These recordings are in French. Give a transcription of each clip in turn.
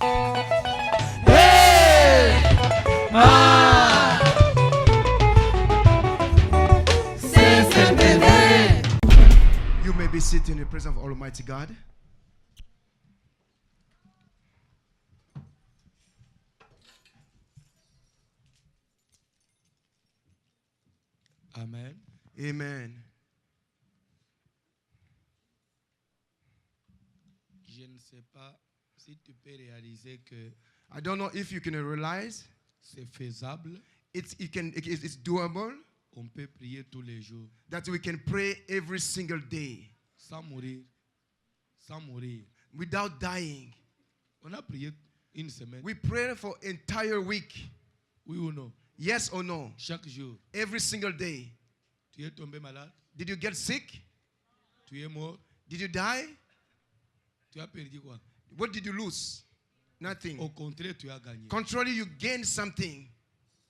Hey! Ah! You may be seated in the presence of Almighty God. Amen. Amen. Je ne sais pas si tu peux réaliser que I don't know if you can realize c'est faisable. it's doable On peut prier tous les jours that we can pray every single day sans mourir. Sans mourir. without dying. On a prié une semaine. We pray for entire week. Oui ou non? Yes or no? Chaque jour. Every single day. Tu es tombé malade. Did you get sick? Tu es mort. Did you die? Tu as perdu quoi? What did you lose? Nothing. Au contraire, tu as gagné. Contrary, you gained something.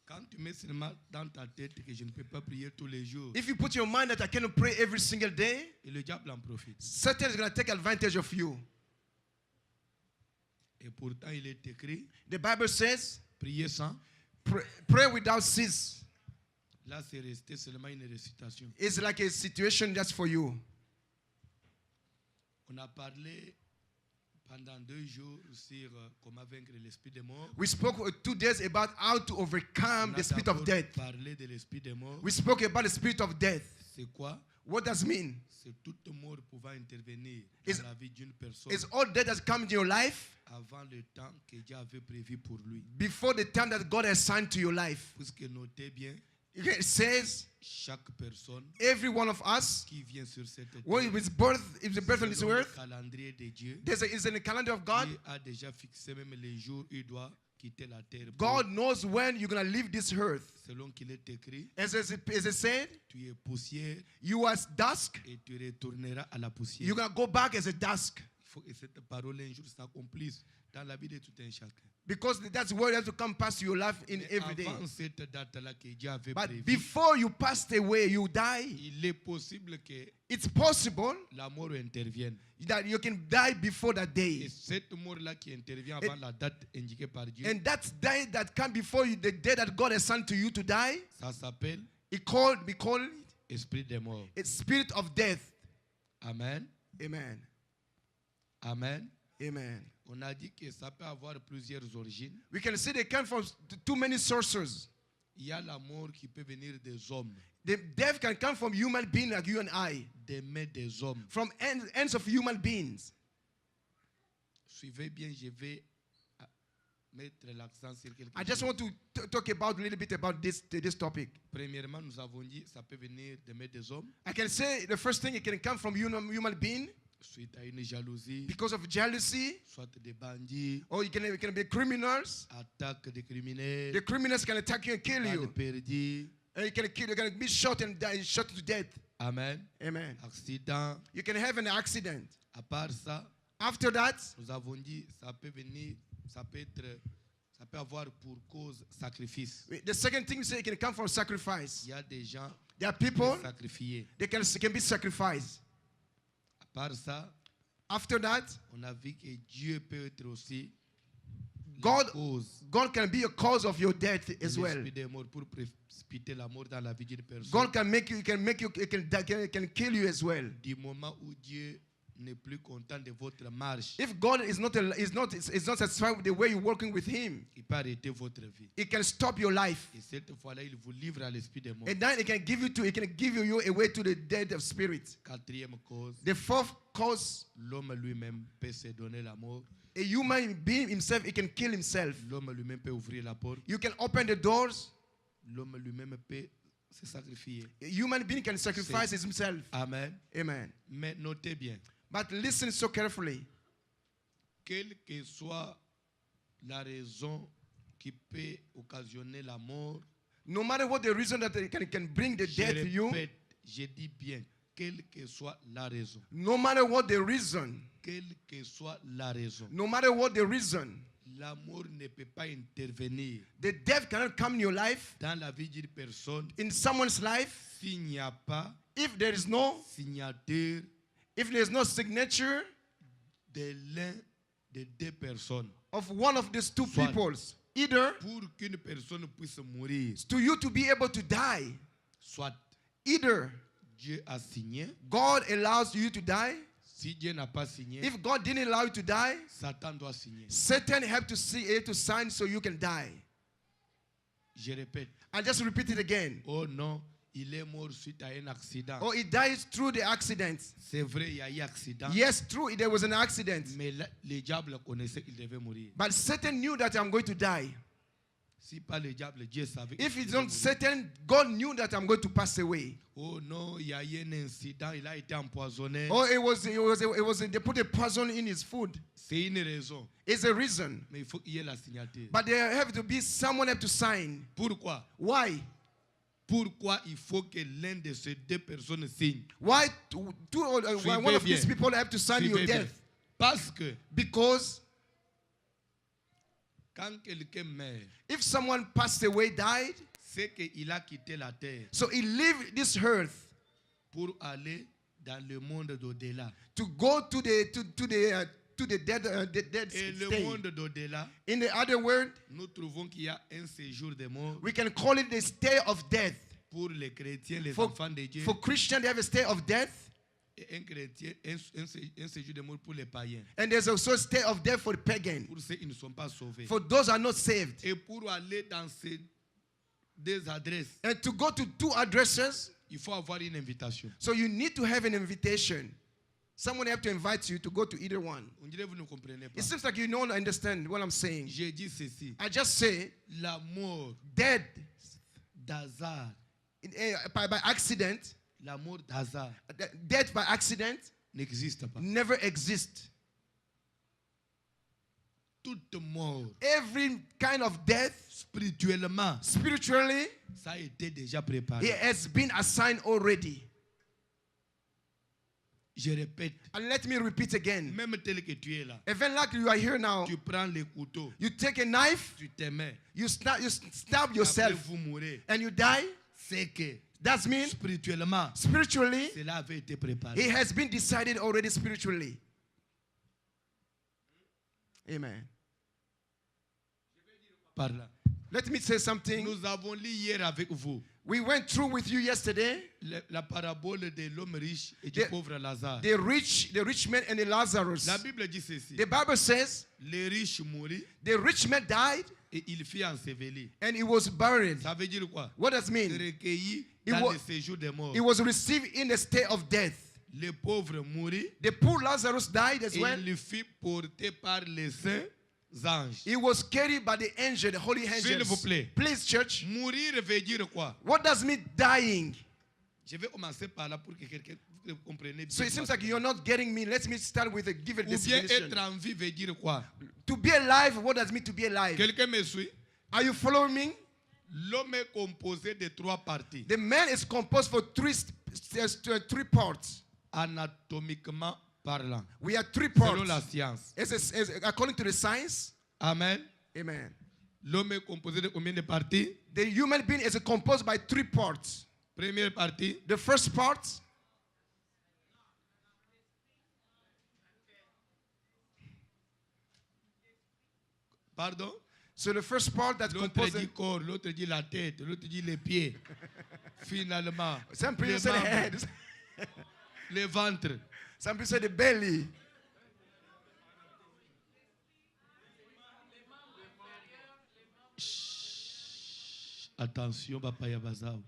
Quand tu mets seulement dans ta tête que je ne peux pas prier tous les jours, If you put your mind that I cannot pray every single day, et le diable en profite. Satan is going to take advantage of you. Et pourtant, il est écrit, The Bible says, prier sans. pray without cease. Là, c'est resté seulement une récitation. It's like a situation just for you. On a parlé pendant 2 jours sur comment vaincre l'esprit des morts. We spoke 2 days about how to overcome the spirit of death. Parlé de l'esprit des morts. We spoke about the spirit of death. C'est quoi? What does it mean? C'est toute mort pouvant intervenir Is- dans la vie d'une personne It's all death that's come into your life avant le temps que Dieu avait prévu pour lui. before the time that God has assigned to your life. Puisque notez bien, It says chaque personne every one of us, qui vient sur cette when terre, it was birth, it was birth on this selon le earth, calendrier de Dieu, is in the calendar of God. Dieu a déjà fixé même les jours où il doit quitter la terre. God knows when you're going to leave this earth. Selon qu'il est écrit, As it said, tu es poussière you as dusk, et tu retourneras à la poussière. you're going to go back as a dusk. Il faut que cette parole un jour s'accomplisse dans la vie de tout un chacun. Because that's where you have to come past your life in Mais every day. avant cette date-là que Dieu avait But prévue, before you passed away, you die. il est possible que It's possible la mort intervienne. that you can die before that Et day. cette mort-là qui intervient avant la date indiquée par Dieu, And that day that come before you, the day that God has sent to you to die, ça s'appelle we call it esprit des morts. a spirit of death. Amen. Amen. Amen. Amen. On a dit que ça peut avoir plusieurs origines. We can see they come from too many sources. Il y a la mort qui peut venir des hommes, The death can come from human beings like you and I, des mains des hommes. from ends of human beings. Suivez bien, je vais mettre l'accent sur quelque I just chose. want to talk about a little bit about this topic. Premièrement, nous avons dit ça peut venir des mains des hommes I can say the first thing, it can come from human being suite à une jalousie, because of jealousy, soit des bandits, or it can be criminals. attaque des criminels, The criminals can attack you and kill balles you. perdues. And you can be shot and die, shot to death. Amen. Amen. Accident. You can have an accident. À part ça, After that, nous avons dit ça peut venir, ça peut avoir pour cause sacrifice. the second thing we say, it can come from sacrifice. Il y a des gens There are people, sacrifiés. they can be sacrificed. À part ça, After that, on a vu que Dieu peut être aussi God, la cause God can be a cause of your death de as well. l'esprit des morts pour précipiter la mort dans la vie d'une personne. God can make you, can kill you as well. Du moment où Dieu n'est plus content de votre marche, If God is not satisfied with the way you're working with Him, il peut arrêter votre vie. It can stop your life. Et cette fois-là, il vous livre à l'esprit des morts. And then it can give you away to the dead of spirit. Quatrième cause, The fourth cause, l'homme lui-même peut se donner la mort. a human being himself, he can kill himself. L'homme lui-même peut ouvrir la porte. You can open the doors. L'homme lui-même peut se sacrifier. A human being can sacrifice himself. Amen. Amen. Mais notez bien, But listen so carefully. quelle que soit la raison qui peut occasionner la mort, No matter what the reason that it can bring the je death to you, répète, je dis bien, quelle que soit la raison, no matter what the reason, quelle que soit la raison, no matter what the reason, la mort ne peut pas intervenir the death cannot come in your life, dans la vie d'une personne in someone's life, s'il n'y a pas if there is no signature signature de l'un de deux personnes. of one of these two Soit. peoples. Either Pour qu'une personne puisse mourir, to you to be able to die, soit either Dieu a signé. God allows you to die. Si Dieu n'a pas signé, If God didn't allow you to die, Satan doit signer. Satan have to see to sign so you can die. Je répète. I just repeat it again. Oh non, il est mort suite à un accident. Or he dies through the accident. C'est vrai, il y a eu accident. Yes, true, there was an accident. Mais le diable connaissait qu'il devait mourir. But Satan knew that I'm going to die. Si pas le diable, Dieu savait If qu'il it's devait not mourir. Satan, God knew that I'm going to pass away. Oh non, il y a eu un incident, il a été empoisonné. Or they put a poison in his food. C'est une raison. It's a reason. Mais il faut qu'il y ait la signature. But there have to be someone have to sign. Pourquoi? Why? Pourquoi il faut que l'un de ces deux personnes signe? Why Suivez one of bien. these people have to sign your Suivez bien. death? Parce que Because quand quelqu'un meurt, if someone passed away, died, c'est qu'il a quitté la terre so he left this earth pour aller dans le monde d'au-delà. to go to the dead Et le state. monde d'au-delà, In the other word, nous trouvons qu'il y a un séjour de mort we can call it the stay of death. pour les chrétiens, les For, enfants de Dieu. for Christians, they have a stay of death, Et un chrétien, un séjour de mort pour les païens. and there's also a stay of death for the pagan. Pour ceux qui ne sont pas sauvés. For those who are not saved. Et pour aller dans ces deux adresses, And to go to two addresses, il faut avoir une invitation. so you need to have an invitation. Someone have to invite you to go to either one. On dirait que vous ne comprenez pas. It seems like you don't understand what I'm saying. J'ai dit ceci. I just say La mort dead d'hasard, by accident, la mort d'hasard death by accident n'existe pas. never exists. Toute mort, Every kind of death, spirituellement, spiritually, ça a été déjà préparé. it has been assigned already. Je répète, And let me repeat again. même tel que tu es là, Even like you are here now, tu prends les couteaux, you take a knife, tu te mets, you stab après yourself, vous mourrez. and you die. C'est que That means spirituellement, spiritually, cela avait été préparé. it has been decided already spiritually. Amen. Par là. Let me say something. Nous avons lu hier avec vous We went through with you yesterday la parabole de l'homme riche et du The- pauvre Lazare. the rich man and the Lazarus. La Bible dit ceci. The Bible says Le riche mourit the rich man died et il fut enseveli. and he was buried. Ça veut dire quoi? What does it mean? Recueilli It dans wa- le séjour des morts. He was received in the state of death. Le pauvre mourit The poor Lazarus died as et well. il fut porté par les saints anges. He was carried by the angel, the holy S'il vous angels. plaît. Please, church. Mourir veut dire quoi? What does it mean dying? Je vais commencer par là pour que quelqu'un vous compreniez bien. So it seems like you're not getting me. Let me start with a give a Ou bien definition. être en vie veut dire quoi? To be alive, what does it mean to be alive? Quelqu'un me suit? Are you following me? L'homme est composé de trois parties. The man is composed for three parts. Anatomiquement parlant. We have three Selon la parts. science. According to the science, Amen. amen. L'homme est composé de combien de parties? The human being is composed by three parts. Première partie, The first part, pardon. so the first part that's L'autre composed. dit corps, l'autre dit la tête, l'autre dit les pieds. Finalement, Some people les say the membres, head. le ventre. Some people say the belly. Attention, Papa Yabazao.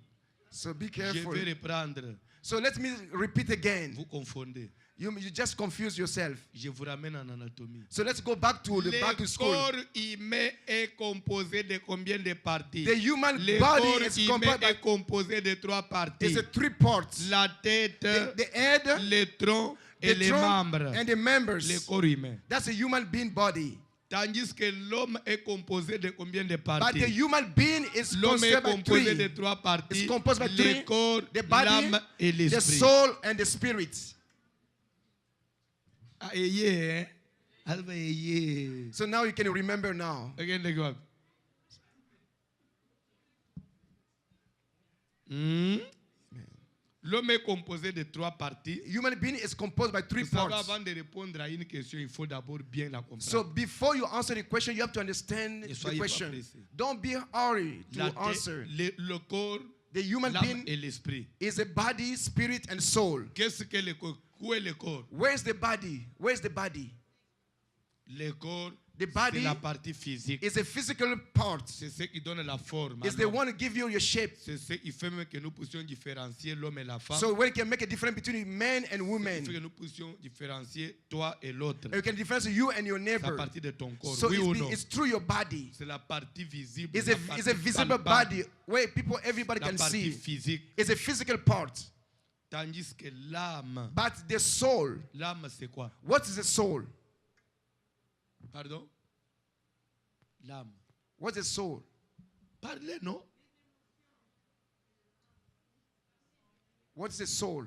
So be Je careful. vais reprendre. So let me repeat again. Vous confondez. You just confuse yourself. Je vous ramène en anatomie. So let's go back to Le school. corps humain est composé de combien de parties? The human Le body corps is humain est composé de trois parties. It's a three parts. La tête, The head, le tronc et the les trunk, membres. and the members. Le corps humain. That's a human being body. Tandis que l'homme est composé de combien de But the parties? human being is L'homme est considered by composé de three. trois parties. It's composed by Le three. corps, The body, l'âme et the l'esprit. soul, and the spirit. Ah, ayez, hein? Alba, ayez. So now you can remember now. Regardez quoi. Hmm? L'homme est composé de 3 parties. Human being is composed by 3 Vous savez, parts. avant de répondre à une question, il faut d'abord bien la comprendre. So before you answer the question, you have to understand Ne the soyez pas question. pressés. Don't be hurried to La tête, answer. le corps, The human l'âme being et l'esprit. is a body, spirit, and soul. Qu'est-ce que le corps? Où est le corps? Where's the body? Where's the body? Le corps, The c'est body la partie physique. is a physical part. C'est ce qui donne la forme. It's the one to give you your shape. C'est ce qui fait même que nous puissions différencier l'homme et la femme. So when you can make a difference between men and C'est ce qui fait women, que nous puissions différencier toi et l'autre. you can differentiate you and your C'est la neighbor. partie de ton corps. So Oui ou non? it's through your body. C'est la partie visible. It's la a partie visible palpable, body where everybody la can partie see. physique. It's a physical part. Tandis que l'âme, But the soul, l'âme c'est quoi? what is the soul? Pardon? L'âme. What's the soul? Parlez, non? What's the soul?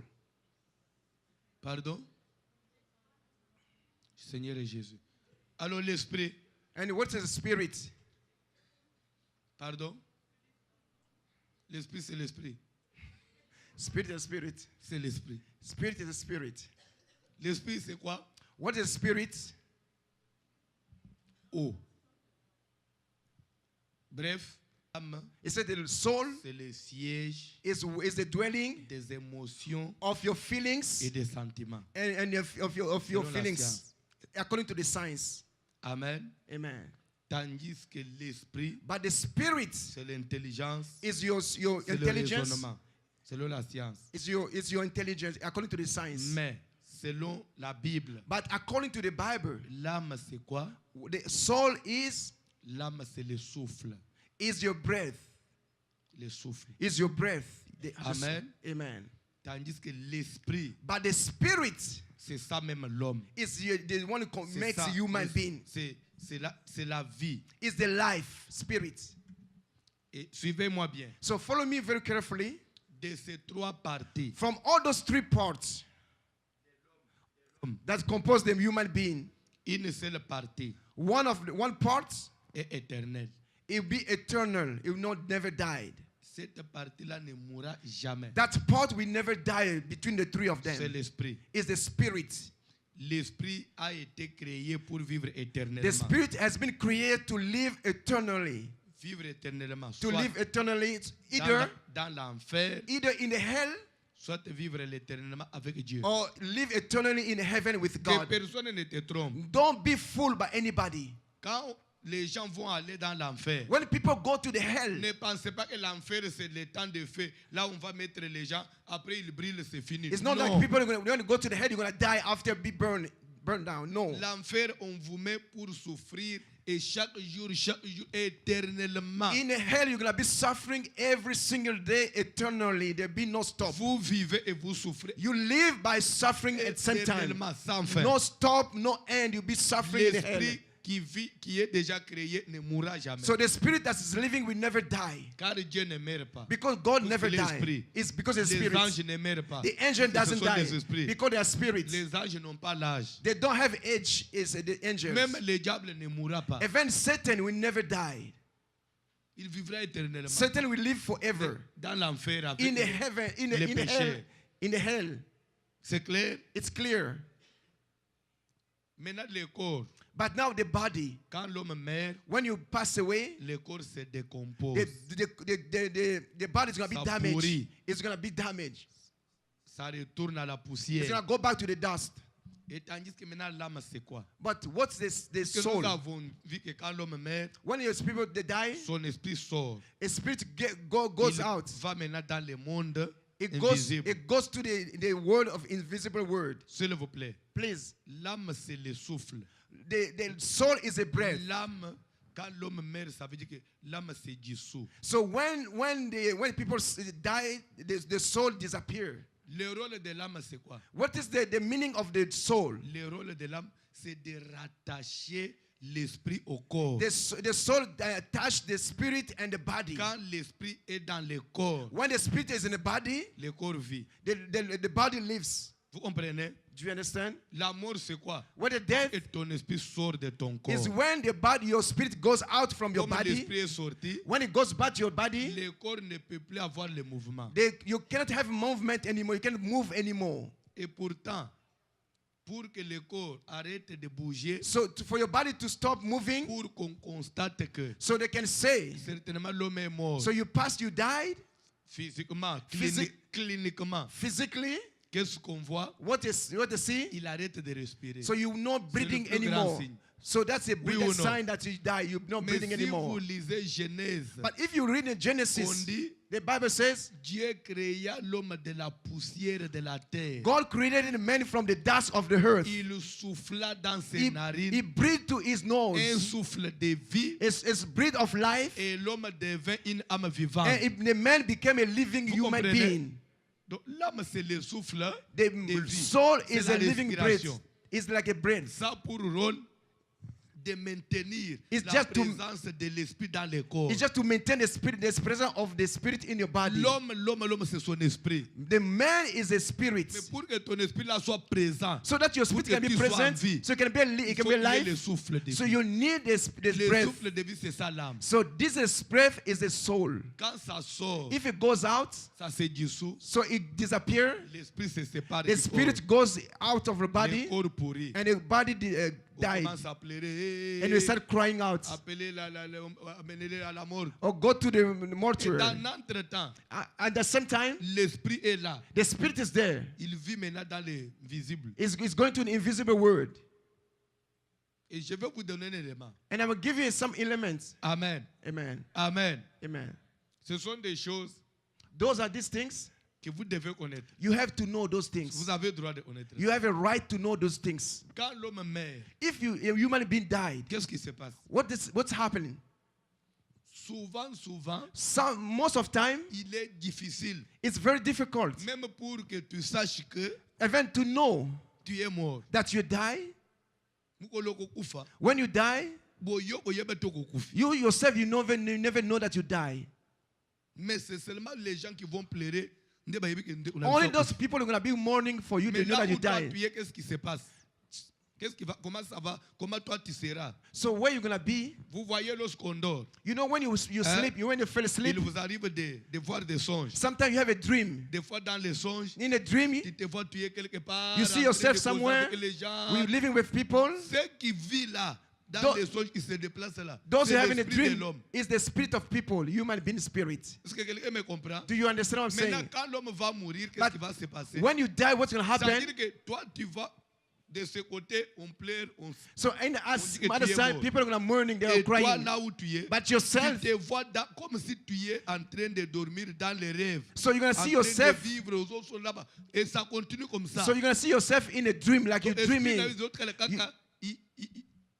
Pardon? Seigneur et Jésus. Alors l'esprit. And what is the spirit? Pardon? L'esprit c'est l'esprit. Spirit is spirit. C'est l'esprit. Spirit is a spirit. L'esprit c'est quoi? What is spirit? Eau. Bref, l'âme It said the soul c'est le siège is the dwelling des émotions of your feelings et des sentiments. and of your Selon la feelings science. according to the science. Amen. Amen. Tandis que l'esprit But the spirit c'est l'intelligence, is your c'est le intelligence. raisonnement, selon la science. It's your intelligence according to the science. Mais selon la Bible, But according to the Bible, l'âme c'est quoi? the soul is L'âme c'est le souffle. your breath. Le souffle. Is your breath. Amen. Amen. Tandis que l'esprit, But the spirit c'est ça même l'homme. is the one who C'est makes ça, human being. c'est la vie. Is the life spirit. Et suivez-moi bien. So follow me very carefully. De ces 3 parties, From all those 3 parts that compose the human being, une seule partie one part, est éternelle. it will be eternal. It will not never die. Cette partie-là ne mourra jamais. That part will never die between the 3 of C'est them. l'esprit. Is the spirit. L'esprit a été créé pour vivre The éternellement. spirit has been created to live eternally. Vivre éternellement. To Soit live eternally, it's dans l'enfer, either in the hell soit vivre éternellement avec Dieu. or live eternally in heaven with Que God. personne ne te trompe. Don't be fooled by anybody. Quand les gens vont aller dans l'enfer, When people go to the hell, ne pensez pas que l'enfer c'est le temps de feu. Là on va mettre les gens, après ils brillent, c'est fini. it's not Non. like people are going to go to the hell, you're going to die after be burned down. No. L'enfer, on vous met pour souffrir et chaque jour, éternellement. In hell, you're going to be suffering every single day eternally. There'll be no stop. Vous vivez et vous souffrez You live by suffering at the same time. éternellement, sans fin. No stop, no end. You'll be suffering in hell. L'esprit qui vit, qui est déjà créé, ne mourra jamais. So the spirit that is living will never die. Car Dieu ne meurt pas. Because God Parce never que dies. l'esprit, It's because the Les spirit. anges ne meurent pas. The angel Ce doesn't sont die. des esprits. Because they are spirits. Les anges n'ont pas l'âge. They don't have age. It's the angels. Même le diable ne mourra pas. Even Satan will never die. Il vivra éternellement. Satan will live forever. Dans l'enfer avec In the heaven, in the les hell, péchés. in the hell. C'est clair? It's clear. Maintenant, le corps. But now the body, Quand l'homme meurt, when you pass away, le corps se décompose. the body is going to be Ça damaged. pourrit. It's going to be damaged. Ça retourne à la It's poussière. going to go back to the dust. Et tandis que maintenant, l'âme, c'est quoi? But what's this? The Parce que soul. nous avons vu que quand l'homme meurt, When your people they die, son esprit sort. a spirit goes Il out. va maintenant dans le monde It goes invisible. to the world of invisible word. S'il vous plaît. Please. L'âme, c'est le souffle. The soul is a breath. L'âme, quand l'homme meurt, ça veut dire que l'âme se dissout. So when people die, the soul disappear. Le rôle de l'âme, c'est quoi? What is the meaning of the soul? Le rôle de l'âme, c'est de rattacher l'esprit au corps. The soul attach the spirit and the body. Quand l'esprit est dans le corps, When the spirit is in the body, le corps vit. the body lives. Vous comprenez? Do you understand? La mort, c'est quoi? What the death Et ton esprit sort de ton corps. is when the body, your spirit goes out from your Comme body. l'esprit est sorti, When it goes back to your body, le corps ne peut plus avoir le mouvement. you cannot have movement anymore. You can't move anymore. Et pourtant, pour que le corps arrête de bouger, So for your body to stop moving, pour qu'on constate que so they can say, certainement l'homme est mort, so you passed, you died physiquement, cliniquement, physically. qu'est-ce qu'on voit? What they see? Il arrête de respirer. So you're not breathing plus grand anymore. signe. So that's a Oui ou non? sign that you die. You're not Mais breathing si anymore. vous lisez Genèse, But if you read in on Genesis, dit the Bible says Dieu créa l'homme de la poussière de la terre. God created man from the dust of the earth. Il souffla dans ses He narines breathed to his un nose. souffle de vie It's breath of life, et l'homme devint une âme vivante. and the man became a living Vous human comprenez? being. Donc l'âme c'est le souffle The de vie. soul C'est is la a living breath. respiration. It's like a breath. Ça pour rôle de maintenir It's la just to- présence de l'esprit dans le corps. It's just to maintain the spirit, the presence of the spirit in your body. L'homme c'est son esprit. The man is a spirit. Mais pour que ton esprit là soit présent, So that your spirit Pour que can be tu sois en present, vie. so it can be, it il can faut be qu'il y ait le life. souffle de So vie. you need this Le breath. souffle de vie c'est ça l'âme. So this is breath is the soul. Quand ça sort, If it goes out, ça se dissout, so it disappears. l'esprit se sépare The du spirit corps. goes out of the Le body, corps pourrit. and the body On died, commence à pleurer. and you start crying out, Appeler amener-les à la morgue. or go to the Et mortuary. dans l'entretemps, At the same time, l'esprit est là. the spirit is there. Il vit maintenant dans le visible. It's going to an invisible world. Et je vais vous donner un élément. And I will give you some elements. Amen. Amen. Amen. Amen. Ce sont des choses Those are these things. que vous devez connaître. You have to know those things. Vous avez le droit de connaître. You have a right to know those things. Quand l'homme meurt, If a human being died, qu'est-ce qui se passe? what's happening? Souvent, Most of time, il est difficile, it's very difficult. même pour que tu saches que Even to know tu es mort. that you die. Mukolo kokufa, When you die, boyo koyeba to kokufi. you yourself, you never know that you die. Mais c'est seulement les gens qui vont pleurer. nde bayebi ke nde- Only those people are going to be mourning for you Mais to know là that you où toi die. tu es, qu'est-ce qui se passe? Comment ça va? Comment toi tu seras? So where you're going to be, Vous voyez lorsqu'on dort, you know, when you sleep, when you fell asleep, il vous arrive de voir des songes. sometimes you have a dream. Des fois dans les songes, In a dream, tu te vois tu es quelque part. you see en train yourself de causer somewhere, avec les gens. we're living with people. Ce qui vit là, dans Those- les songes qui se déplacent là, Those who c'est have in a l'esprit de dream l'homme. is the spirit of people, human being spirit. Est-ce que quelqu'un me comprend? Do you understand what I'm Maintenant, saying? quand l'homme va mourir, qu'est-ce But qui va se passer? when you die, what's going to Ça veut happen? dire que toi, tu vas de ce côté, on pleure, on... So in the dit que other tu es side, mort. people are going to mourning, they are Et toi, crying. là où tu es, But tu yourself, te vois comme si tu es en train de dormir dans les rêves. so you're going to En see train yourself, de vivre aux autres sont là-bas. Et ça continue comme ça. so you're going to see yourself in a dream, like you're Ton esprit, là, dreaming. les autres, les caca,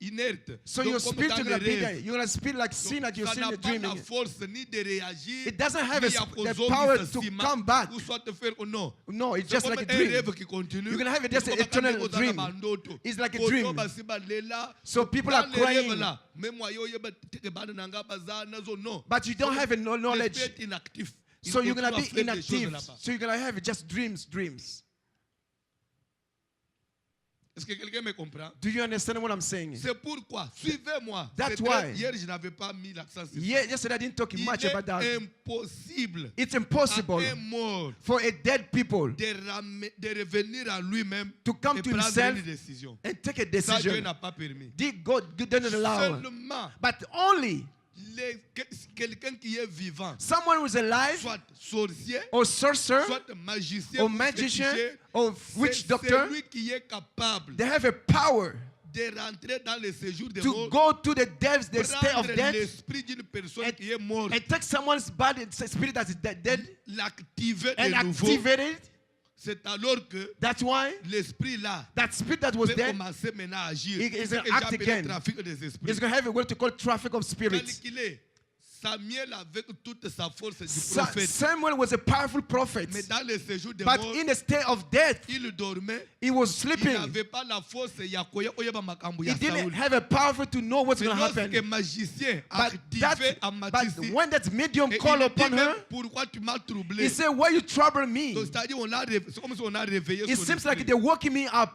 inerte. So Donc, your comme spirit dans is les going to be rêves. there. You're going to speak like seeing like you're Ça seeing n'a a pas la dreaming. force ni de réagir, It doesn't have ni the à cause power du to ciment, come back. ou soit te faire non. No, it's C'est just comme like a un dream. rêve qui continue. You're gonna have just an Comme eternal quand on est dream. dans la bandoto. It's like a Koto dream. basi balela. So people Dans are les rêves crying. là, même moi, yo, yeba, teke bana nanga baza, nazo, non. But you don't have a knowledge. L'esprit est inactif. Il So you're going to continue à be faire des choses inactive. là-bas. So you're going to have just dreams. Est-ce que quelqu'un me comprend? Do you understand what I'm saying? C'est pourquoi, suivez-moi. That's C'est très- why. Hier, je n'avais pas mis l'accent sur ça. Yeah, yesterday I didn't talk Il much est about that. impossible It's à impossible un mort for a dead people de revenir à lui-même to come et to prendre himself une décision. and take a Ça, Dieu decision. n'a pas permis. God didn't allow. Seulement, But only quelqu'un qui est vivant, someone who's alive, soit sorcier, or sorcerer, soit magicien, or ou magician, féticheur, or witch doctor, c'est lui qui est capable they have a power de rentrer dans le séjour des to morts, go to the depths, the state of prendre death, l'esprit d'une personne and- qui est morte, and take someone's body, spirit that is dead, l'activer and de nouveau. activate it. C'est alors que That's why l'esprit là that spirit that was peut dead commencer maintenant à agir. It is C'est an ce que act j'appelle again. le trafic des esprits. is going to have a word to call traffic of spirits. Calculez Samuel avec toute sa force du prophète. Samuel was a powerful prophet. Mais dans le séjour de But mort, in the state of death, il dormait. he was Il sleeping. n'avait pas la force ya koya oyeba makambo ya He didn't Saoul. have a power to know what's Mais going to lorsque happen. magicien But activé à but Matissi, when that medium et called il dit upon même, her, pourquoi tu m'as troublé? he said, why you trouble me? Donc, c'est-à-dire, c'est comme si on a réveillé It son seems like esprit. they're waking me up.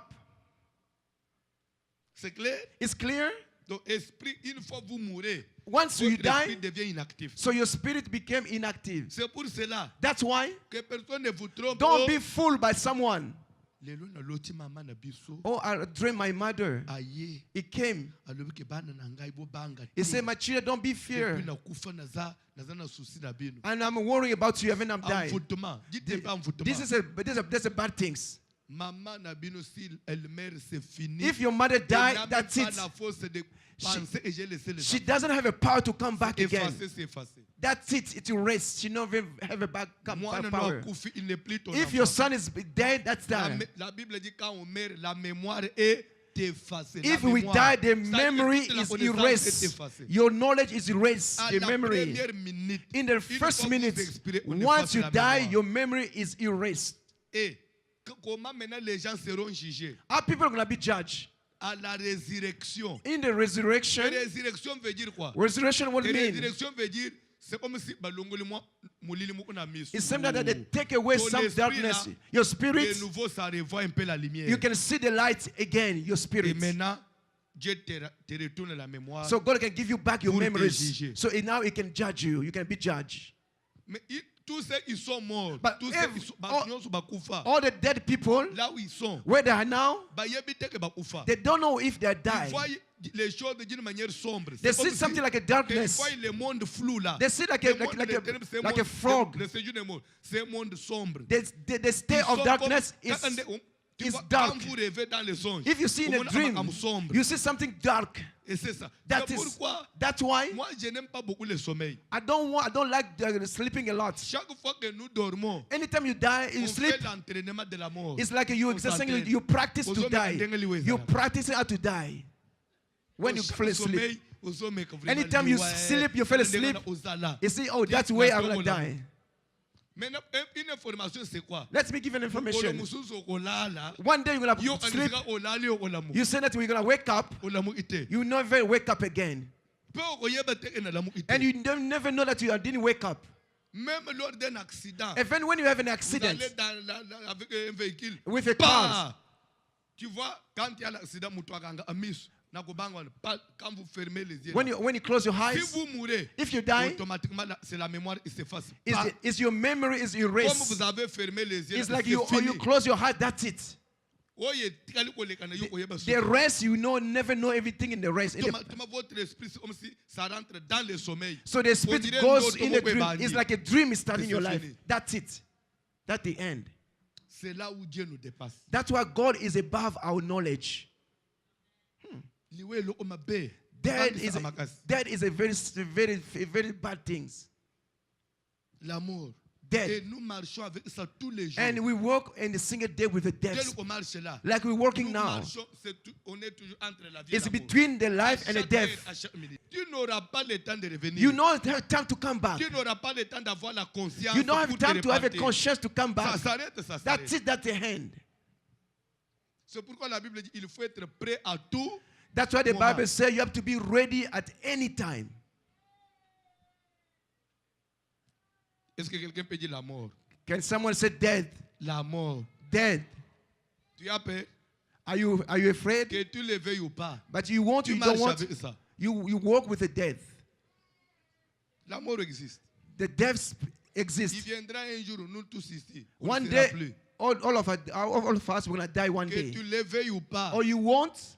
C'est clair? It's clear? Donc, esprit, une fois vous mourrez, Once you votre esprit die, devient inactif. so your spirit became inactive. C'est pour cela That's why que personne ne vous trompe. don't be fooled by someone. Lelo na loti mama na biso. Oh, I dreamed my mother. Aye. He came. Alobi ke bana na ngai bo banga. He said, my children, don't be Depuis fear. na kufa naza na susi na bino. And I'm worrying about you even I'm dying. Envoûtement. Dites pas envoûtement. This is a bad things. Maman na bino si elle meurt c'est fini. If your mother Elle died, n'a that's même pas it. la force de penser et j'ai laissé les She enfants. doesn't have a power to come back again. Effacer, c'est effacé. That's it. It will rest. She never have a back Moi, non, power. Koufi, il n'est plus ton If your enfant. son is dead, that's done. La Bible dit quand on meurt, la mémoire est effacée. If La we mémoire, die, the c'est-à-dire memory toute la is connaissance est erased. effacée. Your knowledge is erased. À The la memory. première minute, In the une first fois minute, vous expirez, on once efface you la die, mémoire. your memory is erased. Et comment maintenant les gens seront jugés? How people are going to be judged? À la résurrection. In the resurrection, Et résurrection veut dire quoi? resurrection what Et mean? résurrection veut dire, c'est comme si balongoli moi molili moko na miso. It's something that they take away Ton some esprit, darkness. là, Your De spirit, nouveau, ça revoit un peu la lumière. you can see the light again, your Et spirit. maintenant, Dieu te retourne la mémoire. So God can give you back your Pour te memories. juger. So now He can judge you. You can be judged. Mais tous ceux qui sont morts, But tous if- ceux qui sont all- nyonso bakufa, All the dead people, là où ils sont, where they are now, bayebi te ke bakufa. they don't know if they are Ils dying. voient les choses d'une manière sombre. They C'est comme see something si- like a Ils darkness. voient le monde flou là. They see like Le a, monde des ténèbres, c'est un like a monde- frog. le séjour des morts, c'est un monde sombre. The state Ils of sont darkness comme- is, quand- tu is vois, dark. Quand vous rêvez dans les songes, If you see in vous a voyez dream, comme sombre. you see something dark. Et c'est ça. That C'est is, pourquoi that's why moi je n'aime pas beaucoup le sommeil. I don't like sleeping a lot. Chaque fois que nous dormons, Anytime you die, you on sleep. fait l'entraînement de la mort. It's like you On exercising, s'entraîne. you practice to Aux hommes, die. ndenge liwe You ezala. practice how to die. When you Chaque fall asleep. sommeil, aux hommes, quand vraiment Anytime you liwe, sleep, you fall ndenge asleep. na ozala. You see, oh, that's where I'm going to Maintenant, die. Maintenant, une information, c'est quoi? Let me give you an Olo information. mususu okolala, One day you're going yo to sleep. andika olali okolamu. You say that we're going to wake up. Olamu ite. You never wake up again. Pe okoyeba te ke na lamu ite. And you never know that you didn't wake up. Même lors d'un accident, Even when you have an vous accident allez avec un véhicule. with a Bah! car, Tu vois, quand il y a l'accident, mutu akanga amis. Quand vous fermez les yeux, when you close your si eyes, vous mourrez, if you die, automatiquement, c'est la mémoire qui s'efface. is your memory is Comme erased. vous avez fermé les yeux, It's c'est like fini. you close your heart, that's it. Oye, tikali kolekana, yo koyeba The suka. rest, you never know everything in the rest. Automatiquement, votre esprit, c'est comme si ça rentre dans le sommeil. So the On spirit dirait goes l'autre in the mot est dream. bandit. It's like a dream is starting C'est your life. fini. That's it. That's the end. C'est là où Dieu nous dépasse. That's why God is above our knowledge. Liwe lo omabe. That Kandi is sa makasi. a very bad thing. L'amour. Death. Et nous marchons avec ça tous les jours. And we walk in a single day with the Dès death. qu'on marche là, Like we're working nous now. marchons, on est toujours entre la vie et It's la mort. between the life À and the chaque death. heure, à chaque minute. Tu n'auras pas le temps de revenir. You don't have time to come back. Tu n'auras pas le temps d'avoir la conscience. You don't have pour te time to have a repentir. conscience to come Ça back. s'arrête, ça That's s'arrête. it, that's the end. C'est pourquoi la Bible dit il faut être prêt à tout. That's why the Moment. Bible says you have to be ready at any time. Est-ce que quelqu'un peut dire la mort? Can someone say death? La mort. Death. Tu as peur Are you afraid? que tu le veuilles ou pas. But you want, Tu you don't marches want. avec ça. You walk with the death. La mort existe. The death Il exists. viendra un jour, nous tous ici. On One ne sera day, plus. all of us, we're going to die one Que day. tu le veuilles ou pas. Or you won't,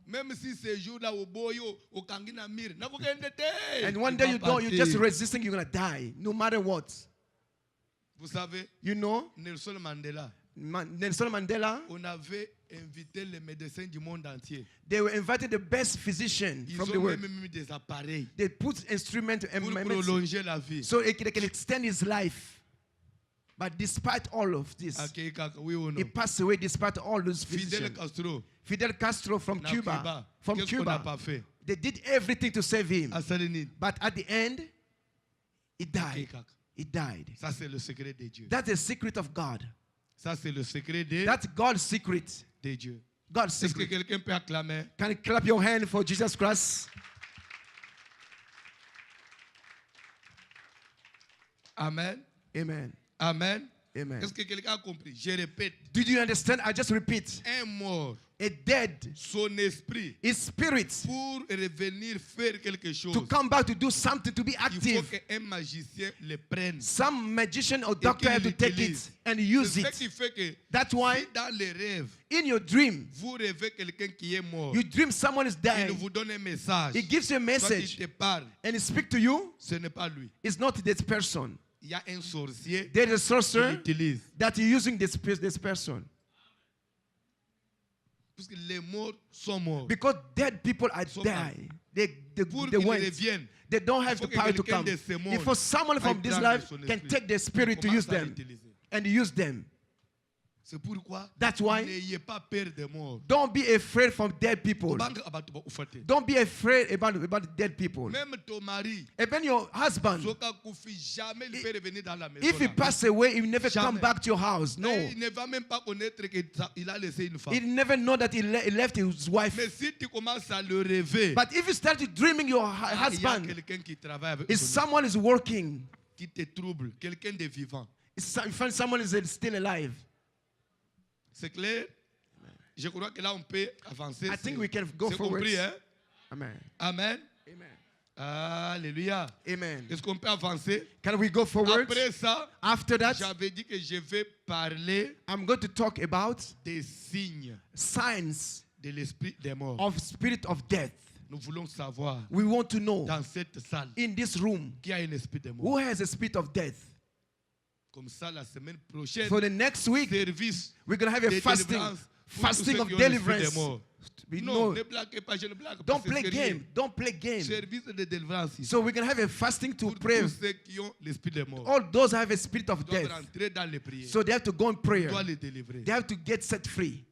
Même si ce jour-là, au boyo, au kangina mir, na kugende te. and one Tu day vas you don't, you're partir. just resisting, you're going to die, no matter what. Vous savez, You know, Nelson Mandela, Nelson Mandela, on avait invité les médecins du monde entier. they were invited the best physician Ils from the ont world. même mis des appareils They put instrument and pour medicine prolonger la vie. so they can extend his life. But despite all of this, Ok, kaka, oui ou non? he passed away despite all those Fidel physicians. Castro, Fidel Castro from na Cuba, from qu'est-ce qu'on n'a Cuba, pas fait? they did everything to save him. À Salinine. But at the end, He died. He died. Ça, c'est le secret de Dieu. That's the secret of God. Ça, c'est le secret de That's God's secret. Dieu. God's Est-ce que secret. quelqu'un peut acclamer? Can you clap your hand for Jesus Christ? Amen. Amen. Amen. Amen. Est-ce que quelqu'un a compris? Je répète. Did you understand? I just repeat. Un mort, A dead, son esprit, his spirit, pour revenir faire quelque chose, to come back to do something, to be il faut active. qu'un magicien le prenne. Some magician or doctor qu'il have to take it l'utilise. and use C'est ce it. qui fait que That's why si dans les rêves, in your dream, vous rêvez quelqu'un qui est mort, you dream someone is il dying. vous donne un message. He gives you a Quand il message te parle, and he speaks to you. ce n'est pas lui. It's not this person. Il y a un sorcier There is a qui sorcerer l'utilise. that is using this person. Parce que les morts sont morts. Because dead people are So dying. Pour They qu'ils went. reviennent, They don't have il faut the que power to quelqu'un come. de ces mondes If for someone from aille this prendre life son can esprit, take their spirit to commence use à them l'utiliser. and use them. C'est pourquoi That's why n'ayez pas peur des morts. don't be afraid from dead people. Kubanga abantu bakufate. Don't be afraid about dead people. Même ton mari, Even your husband, soka kufi, jamais il peut revenir dans la maison. if he là. passes away, he will never come Jamais. back to your house. No. Et il ne va même pas connaître qu'il a laissé une femme. He never know that he left his wife. Mais si tu commences à le rêver, But if you start dreaming your il y a husband, quelqu'un qui travaille avec if ton someone is working, qui te trouble, quelqu'un de vivant. you find someone is still alive, C'est clair? Je crois que là on peut avancer. I think we can go C'est forward. compris, hein? Amen. Amen. Amen. Alléluia. Amen. Est-ce qu'on peut avancer? Can we go forward? Après ça, After that, j'avais dit que je vais parler I'm going to talk about des signes signs de l'esprit des morts. of spirit of death. Nous voulons savoir We want to know dans cette salle in this room qui a un esprit des morts. who has a spirit of death. Comme ça, la semaine prochaine, For the next week, service we're going to have a de fasting, délivrance pour tous fasting ceux of qui ont l'esprit des deliverance. morts. We Non, know. ne blaguez pas, je ne blague pas. Don't c'est play sérieux. game. Don't play game. Service de délivrance ici. So we're going to have a fasting to Pour pray. tous ceux qui ont l'esprit des morts. All those who have a spirit of Ils doivent death. rentrer dans les prières. So they have to go in On prayer. doit les délivrer. They have to get set free.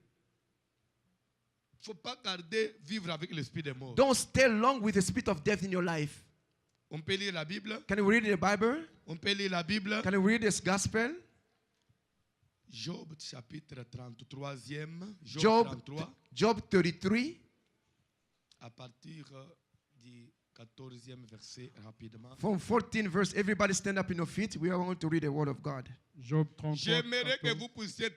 Il ne faut pas garder, vivre avec l'esprit des morts. Don't stay long with the spirit of death in your life. On peut lire la Bible. Can you read in the Bible? On peut lire la Bible. Can you read this gospel? Job chapitre 33e. Job, 33. Job 33. À partir du 14e verset rapidement. From 14 verse, everybody stand up in your feet. We are going to read the word of God. Job 33, J'aimerais que 14. vous puissiez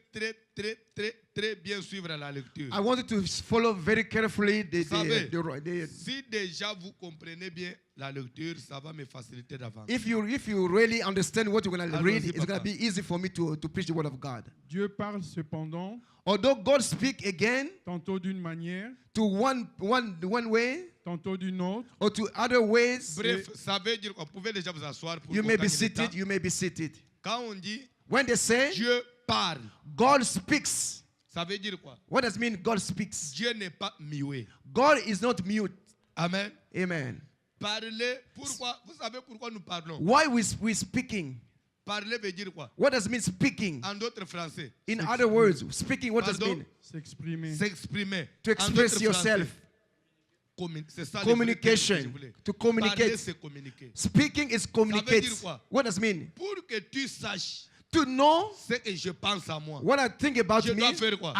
très bien suivre la lecture. I want you to follow very carefully Savez, the Si déjà vous comprenez bien la lecture, ça va me faciliter d'avancer. if you really understand what you're going to read, Allons-y, it's going papa. to be easy for me to preach the word of God. Dieu parle cependant Although God speak again tantôt d'une manière, to one way tantôt d'une autre. or to other ways, Bref, ça veut dire qu'on pouvait déjà vous asseoir pour you qu'on may be gagne le temps. seated. You may be seated. Quand on dit When they say Dieu parle, God speaks, ça veut dire quoi? what does it mean God speaks? Dieu n'est pas muet. God is not mute. Amen. Amen. Parler, pourquoi? Vous savez pourquoi nous parlons? Why we speaking? Parler veut dire quoi? What does it mean speaking? En d'autres français, In other words, speaking, what does it Pardon? mean? S'exprimer. s'exprimer. To En express d'autres yourself. français, c'est ça le Communication. vrai terme que je voulais. To Parler, communicate. c'est communiquer. Speaking is communicate. dire quoi? What does it mean? Pour que tu saches To know ce que je pense à moi, what I think about Je me, dois faire quoi?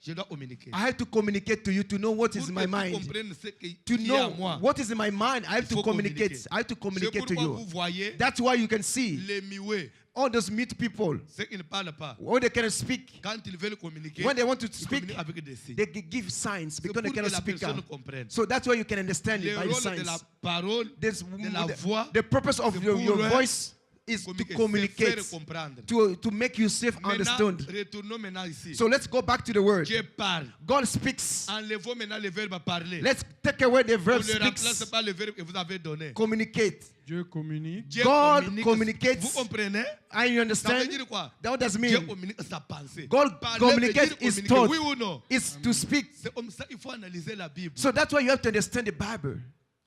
je dois communiquer. I have to communicate to you to know what Pour is que in my tu mind. comprennes ce To qui est à know moi, what is in my mind, I have il to faut communicate. communiquer. I have to c'est communicate to pourquoi vous you. voyez That's why you can see les muets, all those mute people, ceux qui ne parlent pas, when they cannot speak, quand ils veulent communiquer, when they want to ils speak, communiquent avec des signes. they give signs C'est because pour they que cannot la speak personne out. comprenne. So that's why you can understand Le it by the rôle de la signs. parole, This, de la voix, the purpose of c'est your pour, voice is to communiquer, c'est communicate, faire comprendre. to make you safe Maintenant, understood. retournons maintenant ici. So let's go back to the word. Dieu parle. God speaks. Enlevons maintenant le verbe parler. Let's take away the On verb ne remplace speaks. pas le verbe que vous avez donné. Communicate. Dieu communique. Dieu God communique. communicates. Vous comprenez? And you Ça veut understand? dire quoi? That what does it Dieu mean? communique sa pensée. God Parler communicates veut dire his communiquer. thought. Oui ou non? Is to speak. C'est comme ça il faut analyser la Bible. So that's why you have to understand the Bible.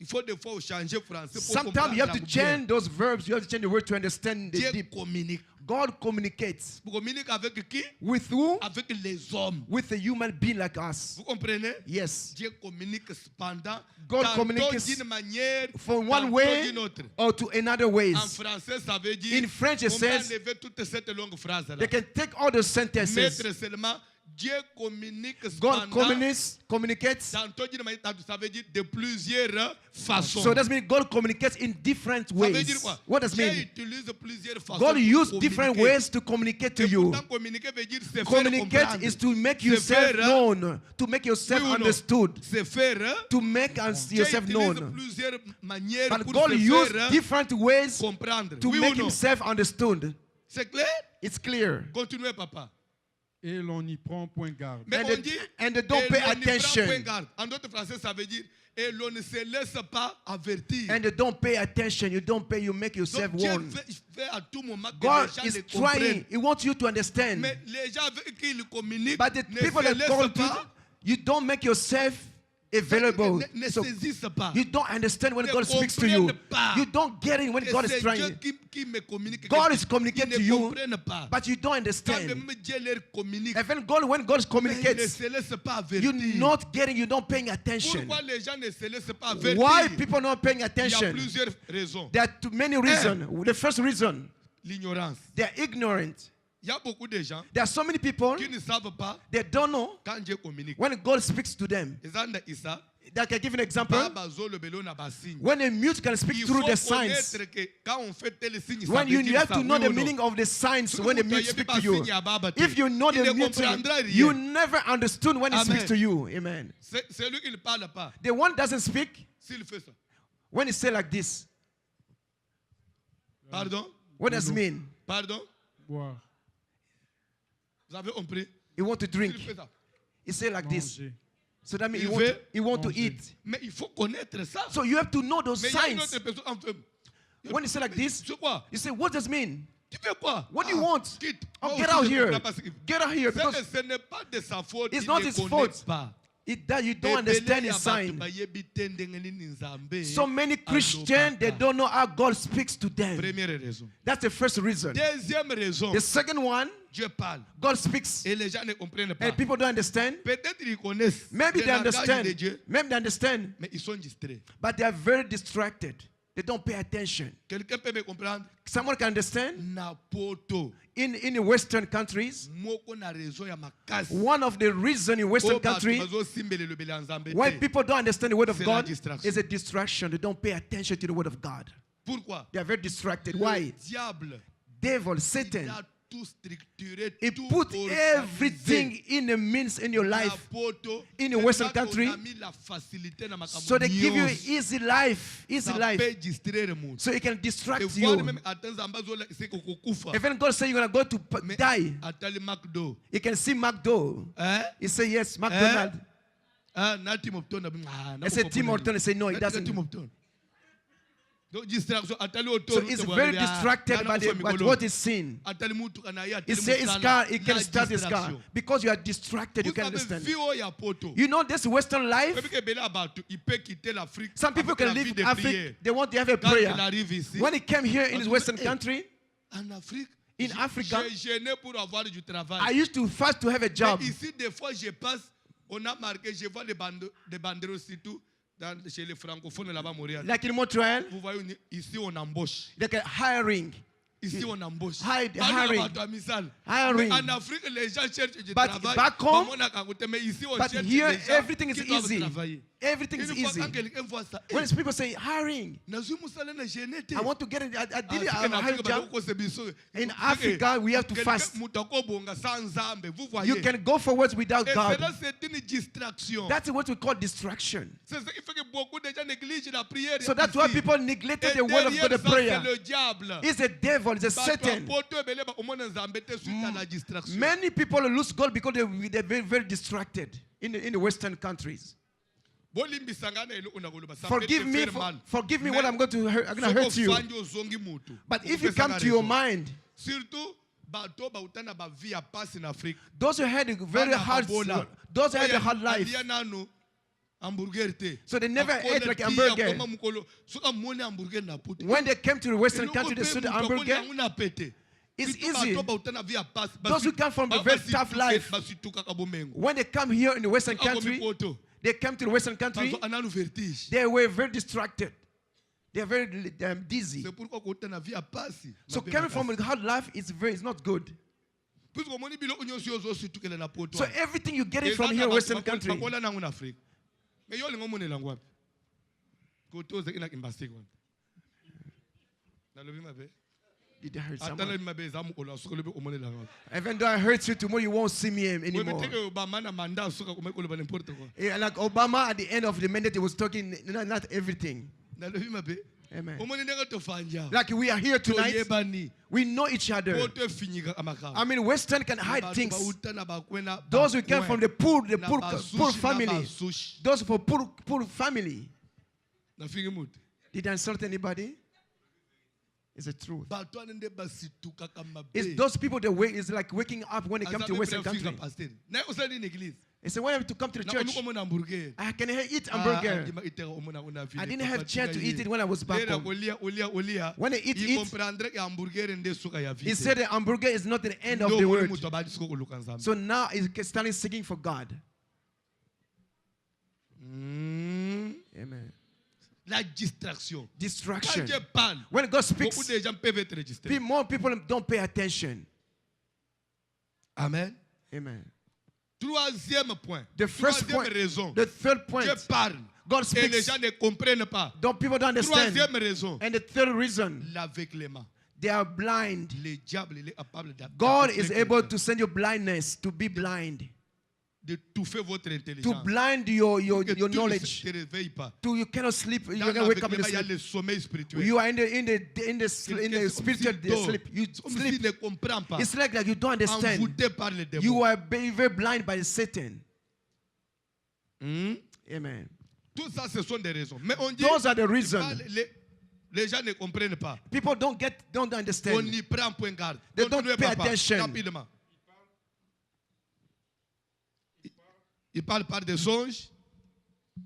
Il faut des fois changer français pour Sometimes comprendre you have la to bien. change those verbs. You have to change the word to understand the Dieu deep. communique. God communicates. Vous communiquez avec qui? With who? Avec les hommes. With a human being like us. Vous comprenez? Yes. Dieu communique cependant God tantôt communicates d'une manière, from one tantôt way d'une autre. or to another ways. En français, ça veut dire In French, it on peut says enlever toute cette longue phrase-là. they can take all the sentences. Mettre seulement Dieu communique God cependant communicates. tantôt d'une manière, ça veut dire de plusieurs façons. So that means God communicates in different Ça veut dire ways. quoi? What does it Dieu mean? utilise plusieurs façons God pour uses different communiquer. ways to communicate to Et you. pourtant, communiquer veut dire se faire Communicate comprendre. is to make Se yourself faire, known, to make yourself oui ou non? understood, Se faire. to make Dieu yourself utilise known. plusieurs manières But pour God se uses faire different ways comprendre. to Oui ou make non? himself understood. C'est clair? It's clear. Continuez, papa. Et l'on n'y prend point garde. Mais And on they- dit, and they don't et pay l'on n'y prend attention. point garde. En d'autres français, ça veut dire, et l'on ne se laisse pas avertir. And they don't pay attention. You make yourself Donc Dieu warn. fait à tout moment que God les gens is le trying. comprennent. He wants you to understand. Mais les gens avec qui il communique But the ne people se that call laissent pas, to you don't make yourself available. ne So saisissent pas. you don't understand when Ne God speaks to you. comprennent pas. You don't get it when Et God is c'est Dieu trying. qui me communique. God que is communicating ils to ne you, comprennent pas. but you don't Quand understand. même Dieu leur communique, And when God mais ils ne communicates, se laissent pas you're avertir. not getting, you don't paying attention. Pourquoi les gens ne se laissent pas avertir? Why people not paying Il y a attention? plusieurs raisons. There are too many reasons. The first reason, L'ignorance. they are ignorant. Il y a beaucoup de gens There are so many people, qui ne savent pas they don't know quand Dieu communique. when God speaks to them. Ezanda Issa, That I can give an example. Baba Zolo Belo na basigne. When a mute can speak Il through faut the signs. connaître que quand on fait tel signe, ça When veut you dire have ça, to know oui the ou non? meaning of the signs Si when the vous mute voyez speaks pas to you. signe à Baba, If you know il the ne mute, comprendra rien. you never understood when he Amen. speaks to you. Amen. C'est lui qui ne parle pas. The one doesn't speak S'il fait ça. when he say like this. Pardon? What does it mean? Pardon? Boire, Vous avez compris? He want to drink. S'il fait ça. He say like this. manger. So that means Il he want to manger. eat. Mais il faut connaître ça. So you have to know those Mais il y a une signs. autre personne en fait. When he say like this, C'est quoi? you say, what does it mean? Tu fais quoi? What do you want? Quitte. Oh, Moi get aussi, out je here. comprends pas ce qu'il- Get out here. Because Ce n'est pas de sa faute. It's Il not ne his connaît fault. pas. that you don't understand his sign. So many Christians, they don't know how God speaks to them. Première raison. That's the first reason. Deuxième raison. The second one, Dieu parle. God speaks Et les gens ne comprennent pas. and people don't understand. Peut-être ils connaissent Maybe le they langage understand. de Dieu, Maybe they understand. mais ils sont distraits. But they are very distracted. They don't pay attention. Quelqu'un peut me comprendre? Someone can understand. Na poto. In the Western countries, Moko na raison ya makasi. one of the reasons in Western countries why people don't understand the word of C'est la God distraction. is a distraction. They don't pay attention to the word of God. Pourquoi? They are very distracted. Le Why? diable, Devil, il Satan, a tout structuré, he tout put organisé. everything in a means in your Na life poto, in a Western maintenant country, on a mis la facilité na makambo so they give you nyonso. easy life, easy Ça life, peut distraire mon. so it can Et distract voir you. même atteindre ambazo la c'est kokufa. Even God say you're gonna go to Mais die, atali McDo. you can see McDo. Hein? He say yes, McDonald. Ah, na Tim Horton. Ah, na I say ko Tim popona. Horton. He say no, he Na doesn't. Tim Horton. Donc distraction atali auto. So he's very distracted by what is seen. Atali mutu kana ya. He say his car, he can start his car because you are distracted. You can understand. Vie ya poto. You know this Western life. Il peut quitter l'Afrique. Some people can leave Africa. They want to have a Quand il prayer. arrive ici, When he came here in his Western Hey. country, en Afrique, in Africa, j'ai gêné pour avoir du travail. I used to fast to have a job. Mais ici, des fois, je passe, on a marqué, je vois des banderoles surtout chez les francophones là-bas à Montréal. Like in Montreal, Vous voyez, ici, on embauche. like a hiring. Ici, on embauche. Hiring. Mais en Afrique, les gens cherchent du But travail. back home, Mais ici, on but cherche here, des gens everything is qui doivent easy. travailler. Everything Une is fois, easy. quand quelqu'un voit ça, When people say hiring, nazwi musala na gêné te. I want to get it. I did it. Ah, I have a high job. In Africa, we have to fast. Mutu akobonga sans Nzambe, vous voyez. You can go forwards without Et God. cela, c'est une distraction. That's what we call distraction. C'est ce qui fait que beaucoup de gens négligent la prière. So that's why people neglected Et the word of derrière God, the ça, prayer. c'est le diable. It's a devil, it's a Bato Satan. apoto ebele ba omona Nzambe te suite à la distraction. Many people lose God because they're very, very distracted in the Western countries. Bolimbisanga na elo unakoloba, ça peut Forgive te me, faire mal. forgive me what I'm going to hurt you. Soko fandi ozongi mutu. But if you come to your mind, Surtout bato bautana ba vie ya passe in Afrique. those who had a very hard, those who had a hard life, Alia nano hamburger te. so they never Akola ate like tia hamburger. koma mukolo. Soka mone hamburger na puti. When they came to the Western Eloko country, they pe saw the mutu akoli hamburger. yangu na pete. It's Plutôt easy. bato bautana via pass. Those who come from a very tough life, Basituka kabomengo. when they come here in the Western country, Akomi they come to the Western country, Bazo ananu vertige. they were very distracted. They are very dizzy. C'est pourquoi kotana via pass. So coming from a hard life is not good. Puisque moni bilo onyosi ozo situkele na poto. So everything you get it from here, Western country. Bakola nangu na Afrique. Mais yo lingo monela ngwapi? Kotoze ina kimbasiko. Nalobi mabe. Did I hurt Atala someone? mabe zamu olo sokolobe omonela ngwapi. Even though I hurt you tomorrow, you won't see me anymore. Wemeteke Obama na manda soka kumekolo ba n'importe quoi. Yeah, like Obama at the end of the mandate, he was talking not everything. Nalobi mabe. Amen. Omoni ndenge tofanja. Like we are here tonight, Toyebani. we know each other. Koto finyika amakama. I mean, Western can hide Bato things. bautana bakwena Those who came bakwen. from the poor Na basushi, poor na family. basushi. Those for poor family. Nafingi mutu. Did I insult anybody? It's the truth. Bato anende basituka kama It's be. those people that wake is like waking up when they come to Azabe Western prefinga country. pasteur. Na usali ni église. They say, when I have to come to the Na church, onuko mona hamburger. I can eat hamburger. Andima itera omona una vile. I didn't have Papa chance to tinga eat ye. it when I was back Lera home. olia. When I eat Il it, comprendrait que hamburger nde suka ya vide. he said the hamburger is not the end of Ndo the omoni word. mutu abadi suko kuluka nzambe. So now he's starting seeking for God. Amen. La distraction. Quand Distraction. je parle, When God beaucoup speaks, de gens peuvent être distraits. more people don't pay attention. Amen. Amen. Troisième point. The first Troisième point, raison. the third point, Je parle. God Et les speaks. gens ne comprennent pas. People don't understand. Troisième raison. And the third reason, L'aveuglement. they are blind. Le diable il est capable God is able to send you blindness, to be blind, de toucher votre to intelligence. blind your Que tu knowledge. ne te réveilles pas. To you cannot sleep. You Dans cannot wake up in l'aveuglement, the il y a sleep. le sommeil spirituel. You are in the spiritual sleep. You Comme sleep. s'il ne comprend pas. It's like you don't understand. Envoûté par le démon. You are very blind by Satan. Hmm? Amen. Tout ça, ce sont des raisons. Mais on dit, Those are the il reasons. parle, les gens ne comprennent pas. People don't On understand. y prend point garde. They don't Continuez, pay papa, attention. rapidement. Il parle par des songes,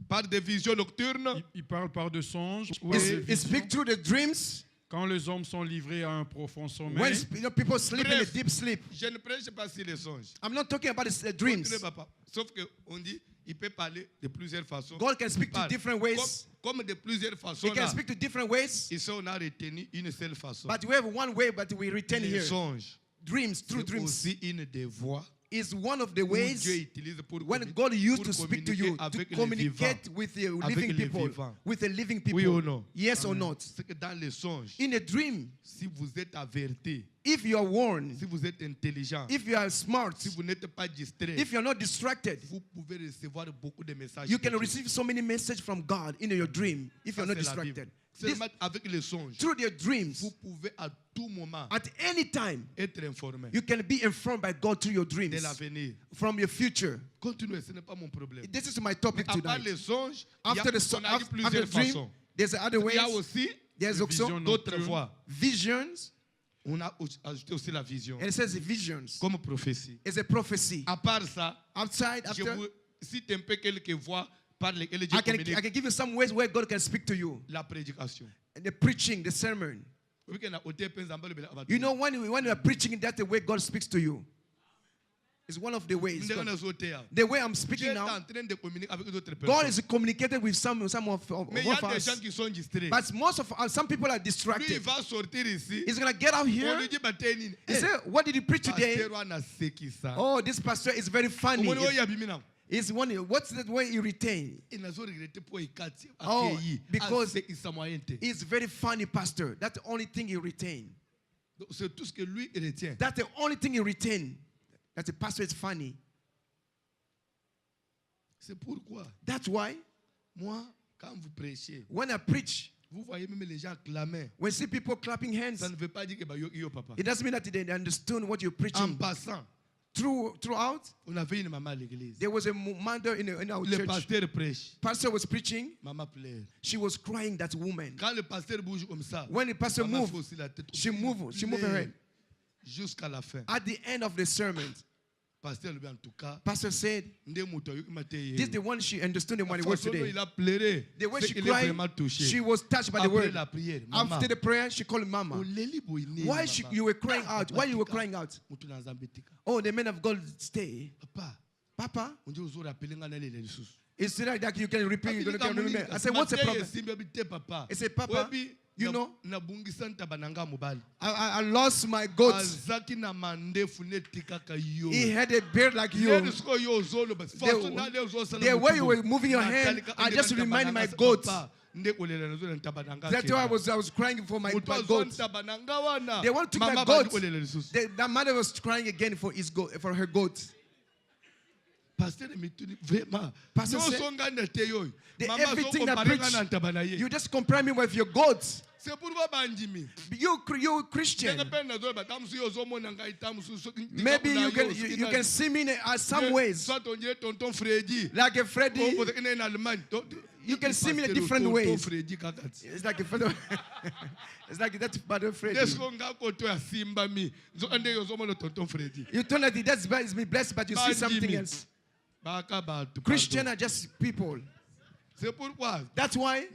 par des visions nocturnes. Il parle par de songes. Oui. He speaks through the dreams. Quand les hommes sont livrés à un profond sommeil, When people sleep in a Bref. deep sleep. Je ne prêche pas sur les songes. I'm not talking about the dreams. Continuez, papa. Sauf qu'on dit, il peut parler de plusieurs façons. God can speak Il to parle. different ways. Comme de plusieurs façons. He can Là. speak to different ways. Ici, on a retenu une seule façon. But we have one way, but we retain Les here. songes. Dreams, through C'est dreams, aussi une des voies is one of the où Dieu ways utilise pour when God used pour to speak to you, communiquer to avec les communicate vivants. with the Avec living les people, vivants. with the living people. Oui ou non? Yes or not? C'est que dans les songes, In a dream, si vous êtes averti, if you are warned, si vous êtes intelligent, if you are smart, si vous n'êtes pas distrait, if you are not distracted, vous pouvez recevoir beaucoup de messages. you de can Dieu. receive so many messages from God in your dream if Ça, you're not c'est la Bible. distracted. This, Seulement avec les songes, through their dreams, vous pouvez à tout moment at any time, être informé you can be informed by God through your de dreams, l'avenir. from your future. Continuez, ce n'est pas mon problème. This is my topic À part tonight. les songes, il y a, After the, on a dit after the plusieurs dream, façons. there's other Il y a ways. aussi There's les visions also d'autres nocturnes. voies. visions, On a ajouté aussi la vision and it says visions. comme prophétie. It's a prophecy. À part ça, Outside, je after, vous cite un peu quelques voix par lesquelles Dieu I can communique give you some ways where God can speak to you. la prédication. And the preaching, the sermon. You know, when you are preaching, that's the way God speaks to you. It's one of the ways. The way I'm speaking now, God is communicating with some of Mais il y a des us. gens qui sont distraits. But most of some people are Lui, il distracted. va sortir ici. He's going to get out On here. lui dit, Baténine, He said, what did you preach today? pasteur wana seki ça. Oh, this pastor is very funny. Omoni oyo abimi na. It's one. What's that way you retain? Inazo regrette po ikati Oh, accueilli. because Asekisa moyen te. he's very funny pastor. That's the only thing he retain. Donc, c'est tout ce que lui il retient. That's the only thing he retain. That the pastor is funny. C'est pourquoi, That's why moi, quand vous prêchez, when I preach, vous voyez même les gens acclamer. when you see people clapping hands, Ça ne veut pas dire que bah, yo papa. it doesn't mean that they understood what you're En preaching. passant, Throughout, on avait une maman à l'église. there was a mother in our Le church. pasteur prêche. Pastor was preaching. Maman pleure. She was crying, that woman. Quand le pasteur bouge comme ça, When the pastor maman moved, fait aussi la tête. she moved her Pleure head. jusqu'à la fin. At the end of the sermon, Pastor said, this is the one she understood the one word today. The way she cried, she was touched by the word. After the prayer, she called Mama. Why you were crying out? Why you were crying out? Oh, the men of God stay. Papa? It's like that you can repeat. You can remember. I said, what's the problem? I said, Papa, you know, I lost my goats. He had a beard like you. The way you were moving your hand, I just reminded my goats. That's why I was crying for my goats. They want to take my goats. The mother was crying again for her goats. Pastor said, everything that preach, you just compare me with your goats. You Christian. Maybe you can see me in some ways. Like a Freddy. You can see me in different ways. It's like a Freddy. It's like that's Father Freddy. You told that that's me blessed, but you see something else. Christians are just people. That's why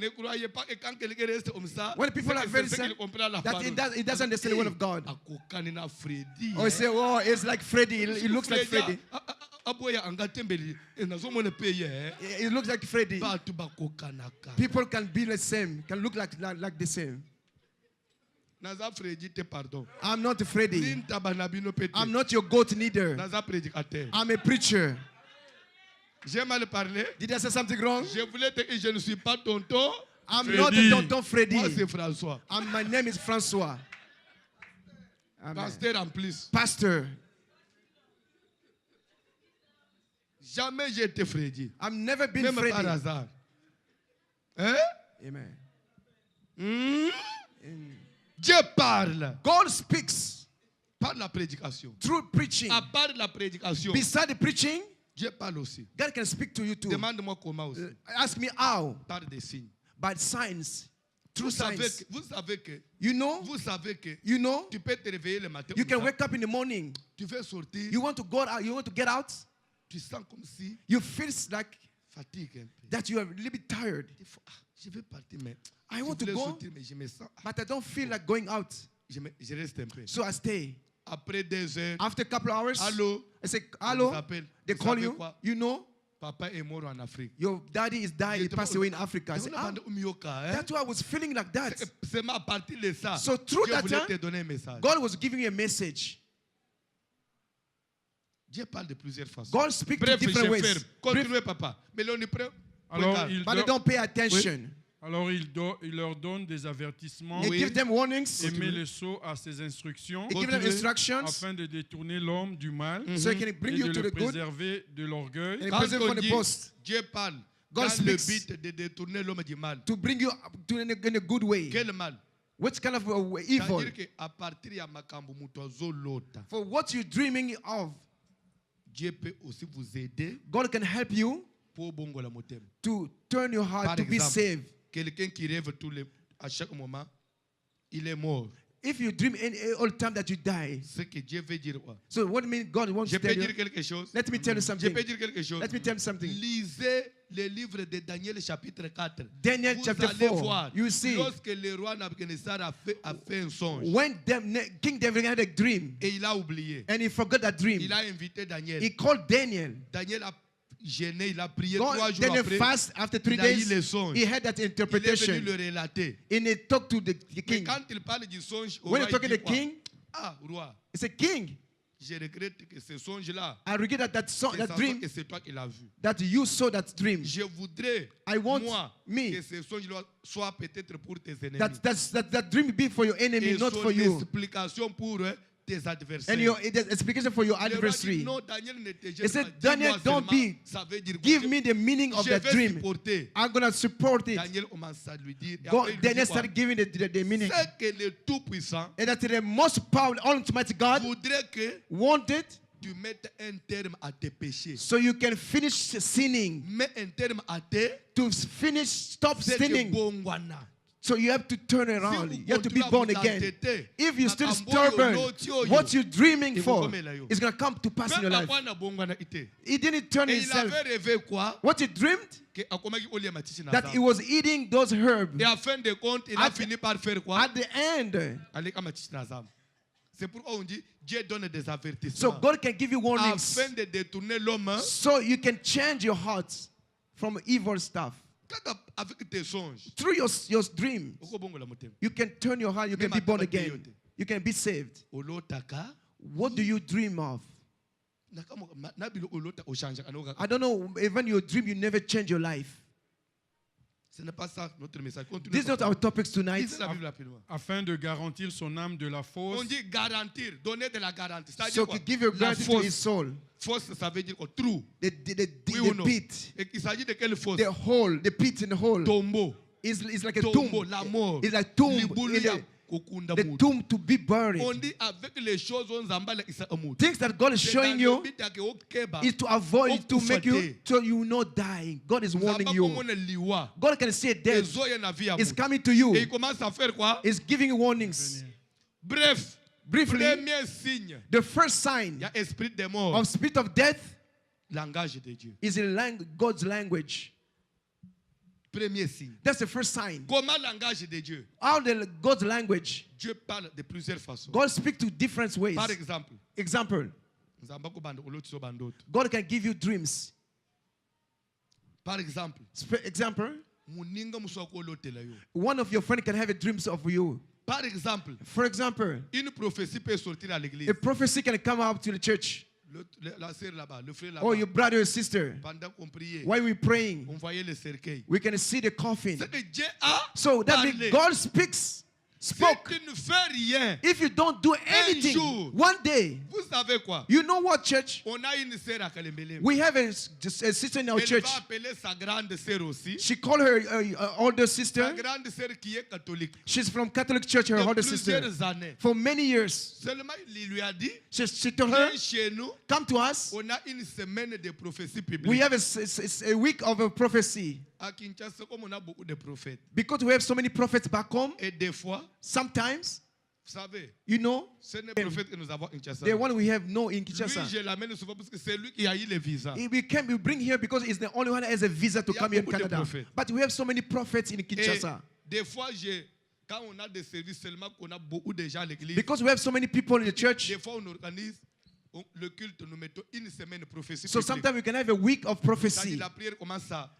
when people are very sad, that it doesn't understand the word of God. Or say, oh, it's like Freddy. It looks like Freddy. It looks like Freddy. People can be the same, can look like the same. I'm not Freddy. I'm not your goat neither. I'm a preacher. J'ai mal parlé. Did I say something wrong? Je voulais te dire, je ne suis pas tonton. I'm not a tonton Freddy. Moi, c'est François. My name is François. Pasteur en plus. Pastor. Jamais j'ai été Freddy. I've never been Même Freddy. Par hasard. Hein? Amen. Dieu parle. God speaks. Par la prédication. Through preaching. À part la prédication. Beside the preaching, Dieu parle aussi. God can speak to you too. Demande-moi comment aussi. Ask me how. Par des signes. By signs. Through signs. Vous savez que. You know. Vous savez que. You know. Tu peux te réveiller le matin. You can wake up in the morning. Tu veux sortir. You want to go out. You want to get out. Tu sens comme si. You feel like fatigue un peu. that you are a little bit tired. Je veux partir mais. I want to go. Sortir, mais je me sens. But I don't feel like going out. Je reste un peu. So I stay. Après 2 heures. After a couple of hours. Allô. I say, hello. They call you. Quoi? You know. Papa est mort en Afrique. Your daddy is died. He passed away in Africa. I say, that's why I was feeling like that. So through that time, God was giving you a message. God speaks in different ways. Continuez, papa. But they don't pay attention. Alors il leur donne des avertissements. He gives them warnings. Et met le sceau à ses instructions. He gives them instructions. Afin de détourner l'homme du mal. So he can bring you to the good. Préserver de l'orgueil. And preserve from the boast. Dieu parle. God speaks. Le but de détourner l'homme du mal. To bring you to in a good way. Quel mal? Which kind of evil? For what you're dreaming of, Dieu peut aussi vous aider. God can help you to turn your heart to be saved. Quelqu'un qui rêve à chaque moment, il est mort. If you dream all the time that you die, ce que Dieu veut dire quoi? So what do you mean God wants to tell you? Quelque chose. Let me tell you something. Je peux dire quelque chose. Let me tell you something. Lisez le livre de Daniel chapitre 4. Daniel vous chapter 4. Voir, you see. Lorsque le roi Nabucodonosor a fait un songe. When King David had a dream. Et il a oublié. And he forgot that dream. Il a invité Daniel. He called Daniel. Daniel a gêné, il a prié God, 3 jours Daniel après. fast after 3 days. He had that interpretation. Il est venu le relater. And he talked to the king. Mais quand il parle du songe, when he talking to the king, roi. He said, King. Je regrette que ce songe-là. I regret that dream. Que c'est toi qui l'as vu. That you saw that dream. Je voudrais que ce songe-là soit peut-être pour tes ennemis. That dream be for your enemy, not for you. Explication pour tes adversaires. And your explication for your adversary. Non, Daniel ne te jette he said, Daniel, don't be. Give me the meaning of that dream. I'm going to support it. Daniel started giving the meaning. And that the most powerful, Almighty God wanted tu mettes un terme à tes péchés. So you can finish sinning. Mets un terme à tes to finish, stop sinning. So you have to turn around. You have to be born again. If you're still stubborn, what you're dreaming for is going to come to pass in your life. He didn't turn himself. What he dreamed? That he was eating those herbs. At the end. So God can give you warnings. So you can change your hearts from evil stuff. Through your dreams, you can turn your heart, you can be born again. You can be saved. What do you dream of? I don't know, even your dream, you never change your life. This is not our topics tonight. Afin de garantir son âme de la fausse. On dit garantir, donner de la garantie. So to give your guarantee to his soul. Fausse, ça veut dire true. The pit. Et il s'agit de quelle fausse? The hole, the pit in the hole. Tombeau. It's like a tomb. La mort. It's like tomb. The tomb to be buried. On dit avec les choses things that God is showing you is to avoid, to make you so you will not die. God is warning you. God can say death is coming to you. He's giving you warnings. Briefly, the first sign of spirit of death is in God's language. Premier signe. That's the first sign. Comment langage de Dieu? How God's language. Dieu parle de plusieurs façons. God speaks to different ways. Par exemple. God can give you dreams. Par exemple. Example. One of your friends can have a dreams of you. Par exemple. For example. Une prophétie peut sortir à l'église. A prophecy can come out to the church. La sœur là-bas, le frère là-bas. Oh, your brother or sister. Pendant qu'on priait, while we're praying, on voyait le cercueil. We can see the coffin. So that means God spoke. Si tu ne fais rien, if you don't do anything, one day, vous savez quoi? You know what, church? On a une sœur à Kalemele. We have a sister in our church. Elle va appeler sa grande sœur aussi. She called her older sister. Sa grande sœur qui est catholique. She's from Catholic church, her older sister. Années. For many years. Seulement, il lui a dit, she told her, chez nous, come to us. On a une semaine de prophétie publique. We have a week of a prophecy. À Kinshasa, comme on a beaucoup de prophètes. Because we have so many prophets back home. Et des fois, sometimes, vous savez, you know, c'est les prophètes que nous avons à Kinshasa. The one we have no in Kinshasa. Lui, je l'amène souvent parce que c'est lui qui a eu le visa. We bring here because he's the only one that has a visa to come here in Canada. But we have so many prophets in Kinshasa. Et des fois, quand on a des services seulement qu'on a beaucoup de gens à l'église. Because we have so many people in the church. Des fois, on organise le culte, nous mettons une semaine de prophétie. So sometimes we can have a week of prophecy. La prière commence à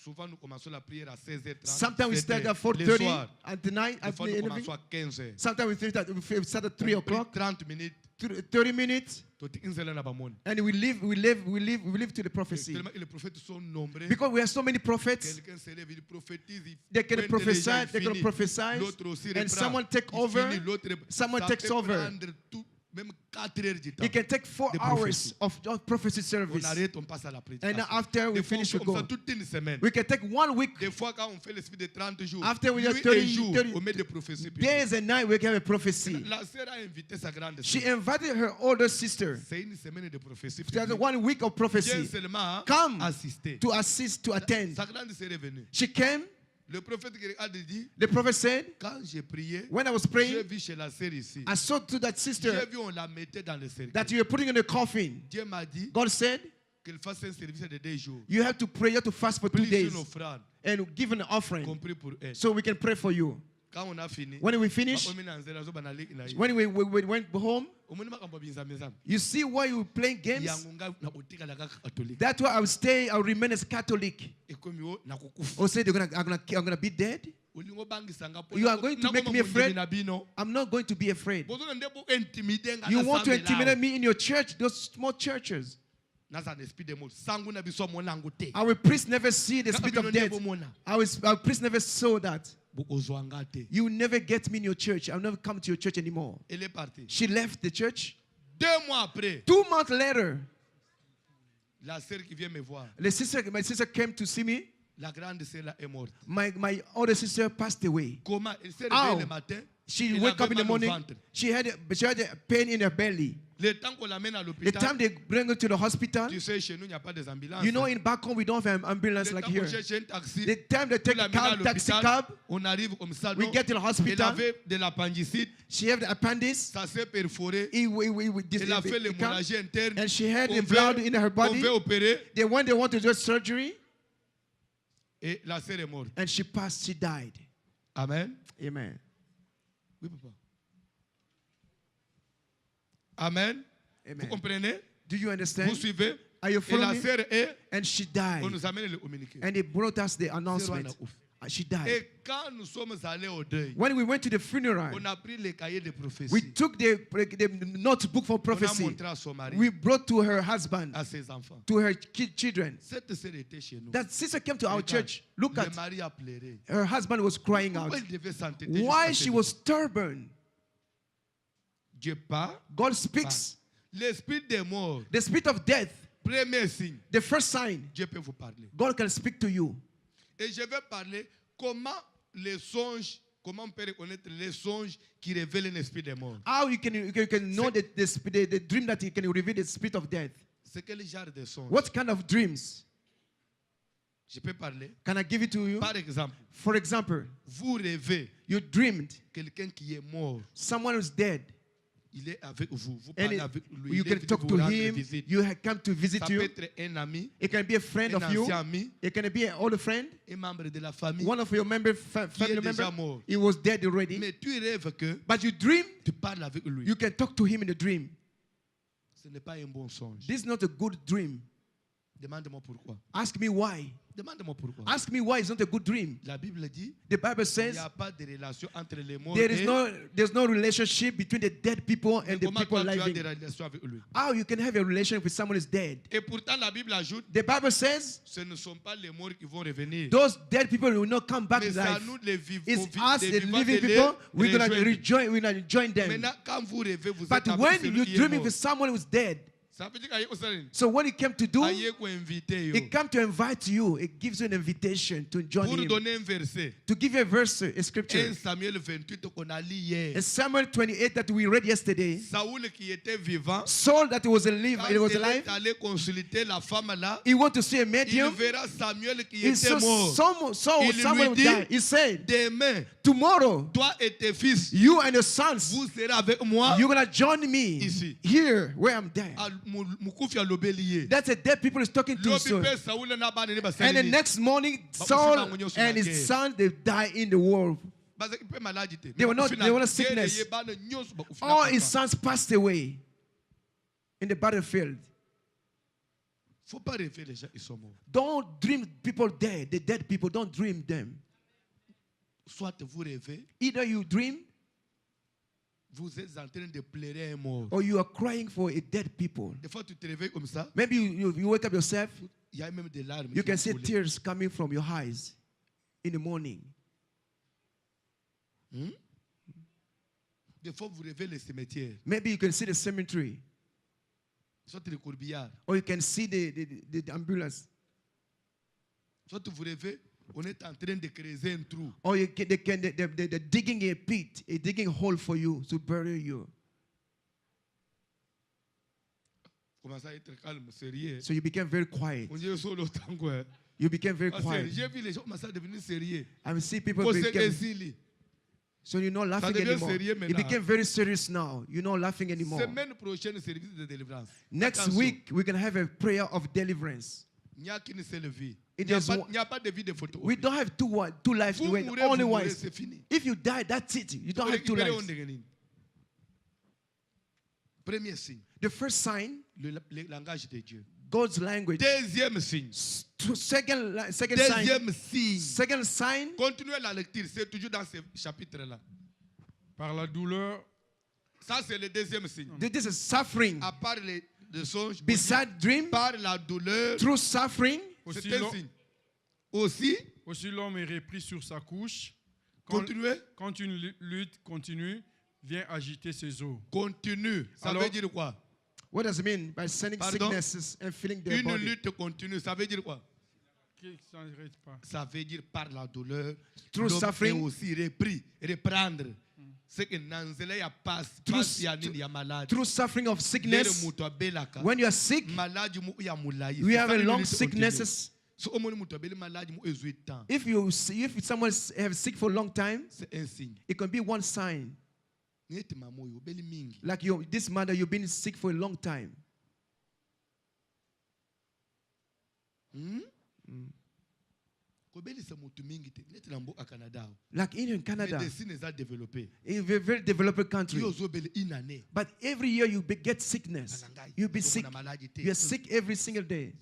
souvent nous commençons la prière à 16h30. Sometimes we start at 4:30 at the night. Sometimes we start at 3 o'clock. 30 minutes. 30 minutes. And we live to the prophecy. Because we have so many prophets. They can prophesy, and someone take over. Someone takes over. It can take 4 hours of prophecy service. And after we finish, we go. We can take 1 week. After we have 30 days and nights, we can have a prophecy. She invited her older sister. There's 1 week of prophecy. Come to assist, to attend. She came. Le prophet said, when I was praying, I saw to that sister that you were putting in a coffin. God said, you have to pray, you have to fast for 2 days and give an offering so we can pray for you. When we finished, when we went home, you see why you were playing games? That's why I'll remain as Catholic. Or say I'm gonna be dead? You are going to make me afraid? I'm not going to be afraid. You want to intimidate me in your church, those small churches. Our priest never see the spirit of death. Our priest never saw that. You will never get me in your church. I'll never come to your church anymore. She left the church. 2 months later, my sister came to see me. My older sister passed away. How? She woke up in the morning. She had a pain in her belly. Le temps qu'on l'amène à The l'hôpital, time they bring her to the hospital, tu sais, chez nous, il n'y a pas des ambulances. you know, in back home, we don't have an ambulance Le like temps here. qu'on cherche un taxi, The time they take a cab, taxi cab, on arrive comme ça. we Non, get to the elle hospital. avait de l'appendicite, She had the appendix. ça s'est perforé. Elle Elle a fait l'hémorragie interne. and she had On the blood veut- in her On body. veut opérer Then when they want to do surgery, et la sœur est morte. and she passed, she died. Amen. Amen. Oui, papa. Amen. Vous Amen. comprenez? Do you Vous understand? suivez? Are you Et la following me? sœur est, And she on died. nous amène le communiqué. And they brought us the announcement. She died. Et quand nous sommes allés au deuil, When we went to the funeral, on a pris les cahiers de prophétie. we took the notebook for On a prophecy. montré à son mari, We brought to her husband, à ses enfants. to her children. Cette sœur était chez nous. That sister came to our Regarde, church. Look le at mari a pleuré. her husband was crying out. Pourquoi il devait s'entêter Why jusqu'à she ce was jour? stubborn. Dieu parle. God speaks. L'esprit des morts, The spirit of death, premier signe, the first sign, Dieu peut vous parler. God can speak to you. Et je vais parler comment les songes, comment on peut reconnaître les songes qui révèlent l'esprit des morts. How you can know the dream that you can reveal the spirit of death. C'est quel genre de songe? What kind of dreams? Je peux parler. Can I give it to you? Par exemple, For example, vous rêvez you dreamed quelqu'un qui est mort. someone who's dead. Il est avec vous. Vous And parlez avec lui. you Il est can venu talk vous to rendre him. visite. You have come to visit Ça peut you. être un ami, It can be a friend un of you. ancien ami, It can be an older friend. un membre de la famille One of your family déjà member. mort. He was dead already. Mais tu rêves que But you dream, tu parles avec lui. you can talk to him in a dream. Ce n'est pas un bon songe. This is not a good dream. Demande-moi pourquoi. Ask me why. Demande-moi pourquoi. Ask me why it's not a good dream. La Bible dit The Bible il says n'y a pas de relation entre les morts there is et there's no relationship between the dead people and the comment people toi tu as des living. relations avec lui. How you can have a relation with someone who's dead? Et pourtant la Bible ajoute The Bible says ce ne sont pas les morts qui vont revenir. those dead people will not come back Mais to c'est à life. nous les vivants, It's us, les the vivants living de les people. We're gonna rejoindre. we're gonna join them. Maintenant, quand vous rêvez, vous But êtes avec when celui you're qui est dreaming mort. with someone who's dead, Ça veut dire qu'il y a aussi un- so what he came to do, aïe qu'on invite yo. it comes to invite you. It gives you an invitation to join Pour him. donner un verset. To give you a verse, a scripture. 1 Samuel 28 qu'on a lu hier. In Samuel 28 that we read yesterday, Saoul qui était vivant, Saul that was alive, quand it was il alive. est allé consulter la femme là, He went to see a il medium. verra Samuel qui He était saw mort. Il someone lui would die. dit, He said, demain, tomorrow, toi et tes fils, you and your sons, vous serez avec moi. you're going to join me Ici. here where I'm dead. Mukufi a lobelier. That's a dead people is talking to Saul. Lobi pe Saoul na ba ne ba And the salini. next morning, Saul and his son, they die in the war. Parce qu'il peut maladie te. They were not- Bakufi they were na not sickness. guerre, ye ba ne nyonso bakufi na All his papa. sons passed away in the battlefield. Faut pas rêver les gens ils sont morts. Don't dream people dead. The dead people, don't dream them. Soit vous rêvez, Either you dream vous êtes en train de pleurer un mort. or you are crying for a dead people. Des fois tu te réveilles comme ça, Maybe you wake up yourself, il y a même des larmes. you qui can vont see couler. tears coming from your eyes in the morning. Des fois vous rêvez les cimetières, Maybe you can see the cemetery soit les courbillards, or you can see the ambulance. soit vous rêvez, on est en train de creuser un trou. Or they're digging a pit, digging a hole for you to bury you. Commencez à être calme, sérieux. So you became very quiet. On dit solo tango. You became very Parce que quiet. j'ai vu les gens commencer à devenir sérieux. I see people Parce que became, Esili, so you're not laughing devient anymore. sérieux You maintenant. became very serious now. You're not laughing anymore. semaine prochaine, service de délivrance. Next Attention, week, we're going to have a prayer of deliverance. il n'y a qu'une seule vie. It Il n'y a, is pas- one- il n'y a pas de vie de photo. We don't have two lives to Vous wait. mourrez, Only vous mourrez, once. c'est fini. If you die, that's it. You don't Vous have two récupérez lives. Ondegeni. Premier signe, The first sign, le langage de Dieu. God's language. Deuxième signe. Second sign. Deuxième signe. Second sign. Continuez la lecture, c'est toujours dans ce chapitre-là. Par la douleur, Ça, c'est le deuxième signe. This is suffering. À part les songes, Beside dream, par la douleur, through suffering, aussi c'est un l'homme- signe. Aussi, aussi l'homme est repris sur sa couche. Quand, continuez, quand une lutte continue, vient agiter ses os. continue. Ça Alors- veut dire quoi? what does it mean by sending Pardon? sicknesses and feeling their Une body? lutte continue, ça veut dire quoi? Qui s'arrête pas. Ça veut dire par la douleur, Through l'homme est suffering. aussi repris, reprendre through suffering of sickness. When you are sick, we have a long sicknesses. If someone is sick for a long time, it can be one sign. Like this mother, you've been sick for a long time. Like in Canada, it's a very developed country. But every year you get sickness. You be sick. You are sick every single day.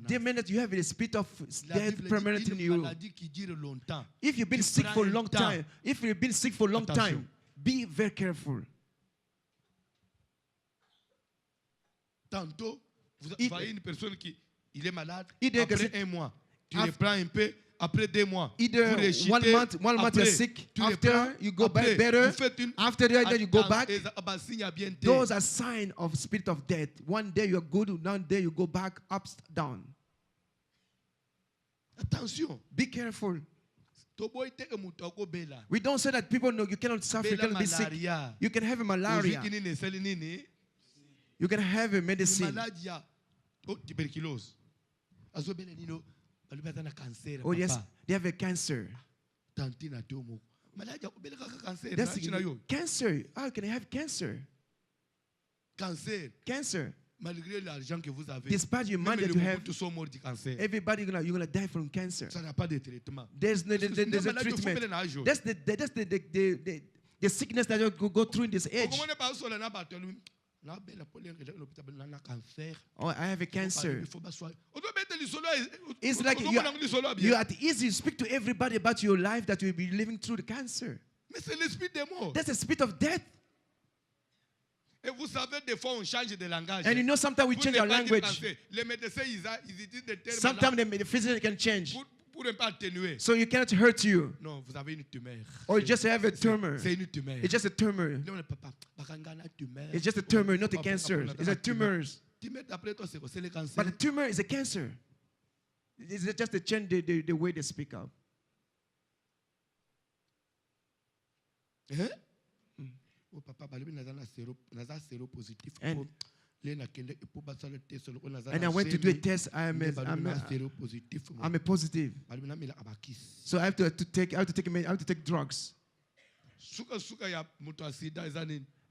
They mean that you have a spirit of death permanent in you. If you've been sick for a long time, be very careful. Tantôt, vous voyez une personne qui il est malade, après un mois, tu reprends un peu, après 2 mois, either 1 month you're sick, after you go back better, after that you go back. Those are signs of spirit of death. One day you're good, one day you go back, up, down. Attention. Be careful. We don't say that people know you cannot suffer, you cannot be sick. You can have a malaria. You can have a medicine. Oh yes, they have a cancer. That's cancer. How can I have cancer? Cancer. Despite your money that you have, everybody you're gonna die from cancer. There's a treatment. That's the sickness that you go through in this age. Oh, I have a cancer. It's like you at ease. You speak to everybody about your life that you will be living through the cancer. That's the spirit of death. And you know, sometimes we change our language. Sometimes the physician can change. So you cannot hurt you. Or you just have a tumor. It's just a tumor. It's just a tumor, not a cancer. It's a tumor. But the tumor is a cancer. It's just to change the way they speak up. And I went to do a test. I'm a positive. So I have to take drugs.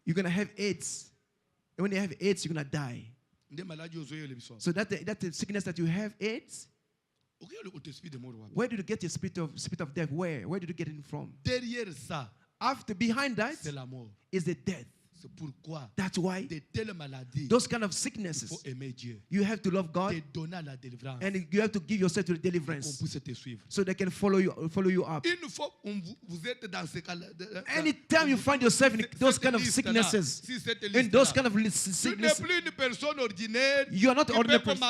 You're gonna have AIDS. And when you have AIDS, you're gonna die. So that's the sickness that you have, AIDS. Where did you get your spirit of death? Where did you get it from? Behind that is the death. That's why those kind of sicknesses, you have to love God, and you have to give yourself to the deliverance so they can follow you up. Anytime you find yourself in those kind of sicknesses, in those kind of sicknesses, you are not ordinary person.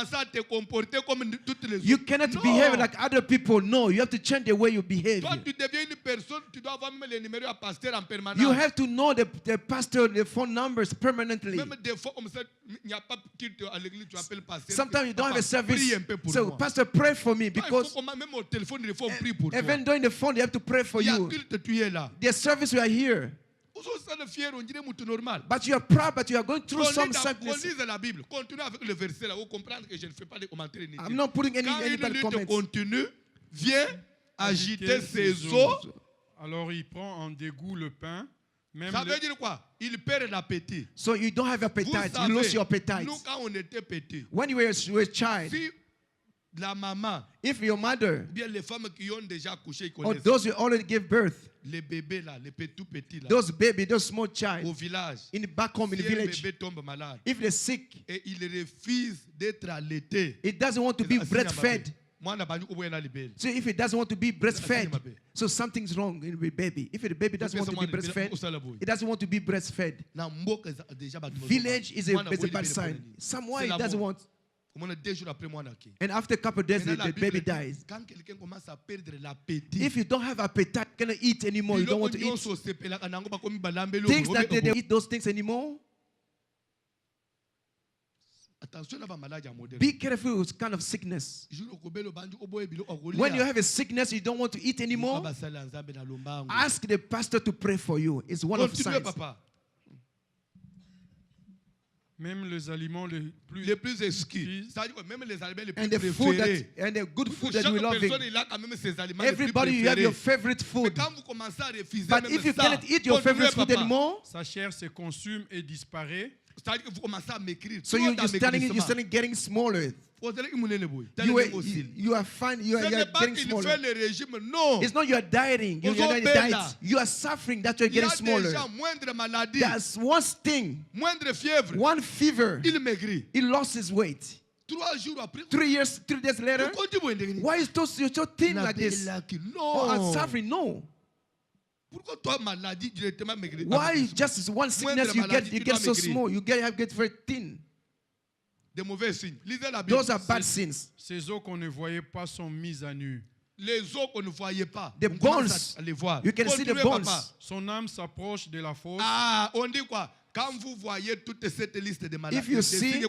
You cannot behave like other people. No, you have to change the way you behave. You have to know the pastor, the phone numbers permanently. Sometimes you don't have a service. So, pastor, pray for me, because even though in the phone, they have to pray for you. Their service, we are here. But you are proud, but you are going through some sickness. I'm not putting any bad comments. Viens agiter ses os. Alors il prend en dégoût le pain. Ça veut dire quoi? Il perd l'appétit. So you don't have appetite. You lose your appetite. Nous, quand on était petit, when you were a child, si la maman, if your mother, bien les femmes qui ont déjà couché, or those who already gave birth, les bébés là, les tout petits là, those baby, those small child, au village, in the back home, in the village, bébé tombe malade, if they're sick, et il refuse d'être allaité, it doesn't want to be breastfed. So if it doesn't want to be breastfed, so something's wrong with baby. If the baby doesn't want to be breastfed, it doesn't want to be breastfed. Village is a bad sign. Somewhere it doesn't want. And after a couple of days, the baby dies. If you don't have appetite, you cannot eat anymore. You don't want to eat things that they don't eat those things anymore. Be careful with kind of sickness. When you have a sickness, you don't want to eat anymore, ask the pastor to pray for you. It's one of the signs. Même les aliments les plus exquis. C'est-à-dire que même les aliments les plus and the food préférés. and the good food that you love. Il a quand même ses aliments les plus Everybody, you have préférés. your favorite food. Mais quand vous commencez à refuser But même if you ça, cannot eat your favorite food papa, anymore, sa chair se consume et disparaît. c'est-à-dire que vous commencez à maigrir. so you're starting getting smaller. You are fine. You are getting smaller. It's not you are dieting. You are not diet. You are suffering that you are getting smaller. That's one thing. One fever. He lost his weight. 3 days later. Why is you're so thin like this? Oh, I'm suffering. No. Why just one sickness you get so small? You get very thin. Des mauvais signes. Lisez la Bible. Those are bad sins. Ces os qu'on ne voyait pas sont mis à nu. Les os qu'on ne voyait pas. The bones. À les voir. You can see the bones. Son âme s'approche de la fosse. Ah, on dit quoi? Quand vous voyez toute cette liste de maladies, if you see,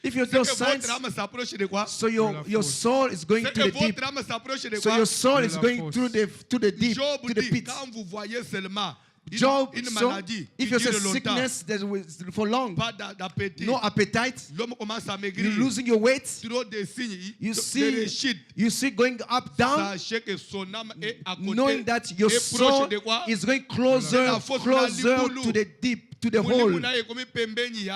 if you those signs, so your soul is going to the deep. So your soul is going to the deep, to the pit. Quand vous voyez seulement Job, une so maladie if you say sickness that is for long, no appetite, you're losing your weight, you see going up, down, knowing that your soul is going closer to the deep, to the hole.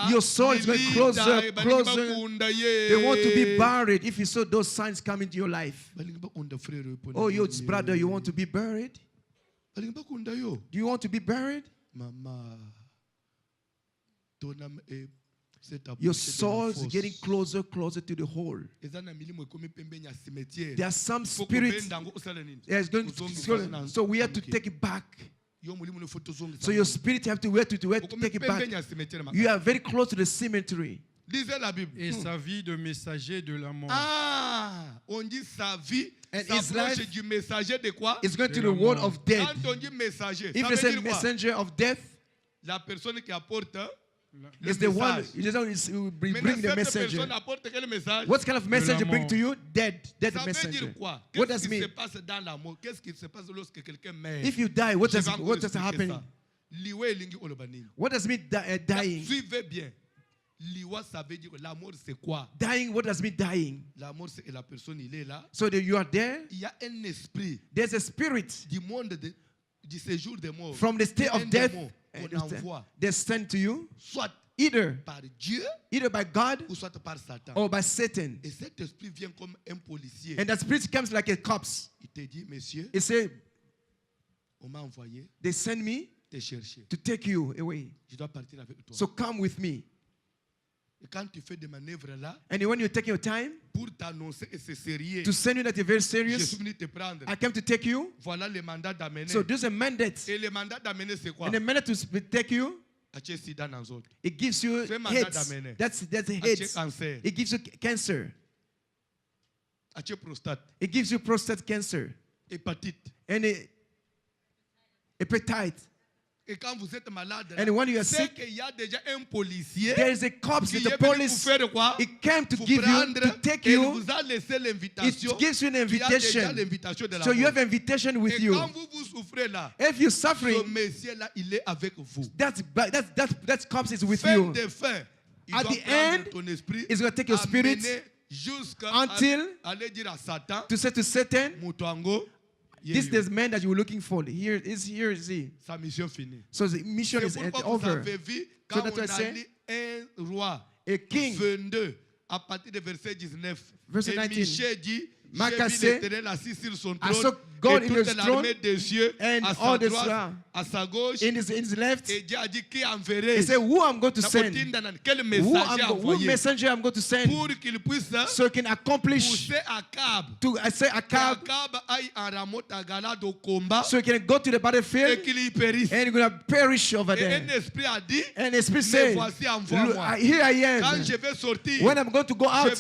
Your soul is going closer. They want to be buried. If you saw those signs come into your life, oh, your brother, you want to be buried? Do you want to be buried? Your soul is getting closer to the hole. There are some spirits that is going to, so we have to take it back. So your spirit have to take it back. You are very close to the cemetery. Et sa vie de messager de la mort. Ah, on dit sa vie. And his life du messager de quoi? Is going to the word of death. Quand on dit messager, if they say messenger of death, la personne qui apporte is the one who bring the messenger. What kind of message bring to you? Dead messenger. What does it mean? If you die, what does happen? What does it mean dying? Suivez bien. Liwa, ça veut dire la mort c'est quoi? Dying, what does it mean dying? La mort c'est la personne il est là. So you are there. Il y a un esprit. There's a spirit. Du monde du séjour des morts. From the state of death. On envoie. They send to you. Soit either par Dieu, either by God, ou soit par Satan. Or by Satan. Et cet esprit vient comme un policier. And that spirit comes like a cops. Il te dit, monsieur, he say, on m'a envoyé. They send me te chercher. To take you away. Je dois partir avec toi. So come with me. Et quand tu fais des manœuvres là, and when you take your time pour t'annoncer que c'est sérieux, to send you that you're very serious, je suis venu te prendre. I came to take you. Voilà le mandat d'amener. So there's a mandate. Et le mandat d'amener c'est quoi? And the mandate to take you, it gives you AIDS. That's AIDS. It gives you cancer. It gives you prostate cancer. Hépatite. And hepatitis. Et quand vous êtes malade, and when you are sick, qu'il y a déjà un policier there is a cops with the police. It came to give you, to take you. Vous a laissé l'invitation. It gives you an invitation. So you have an invitation with you. Quand vous souffrez là, if you're suffering, ce monsieur là, il est avec vous. That cops is with fin you. De fin, at the end, it's going to take your spirit until aller dire à Satan, to say to Satan, Mutuango, this is the man that you were looking for. Here is he. Sa mission finie. So the mission is over. So that's why I say, un roi, a king, 22, à partir de verset 19. Verse 19. Michel dit, Marcasé, I saw God in his throne and all the droit, à sa gauche, in his left. Et Dieu a dit qui enverrai. He said, who I'm going to send? Who messenger I'm going to send? Pour qu'il puisse so he can accomplish. To say Acab. So he can go to the battlefield. And he's going to perish over there. And the spirit said, here I am. When I'm going to go out,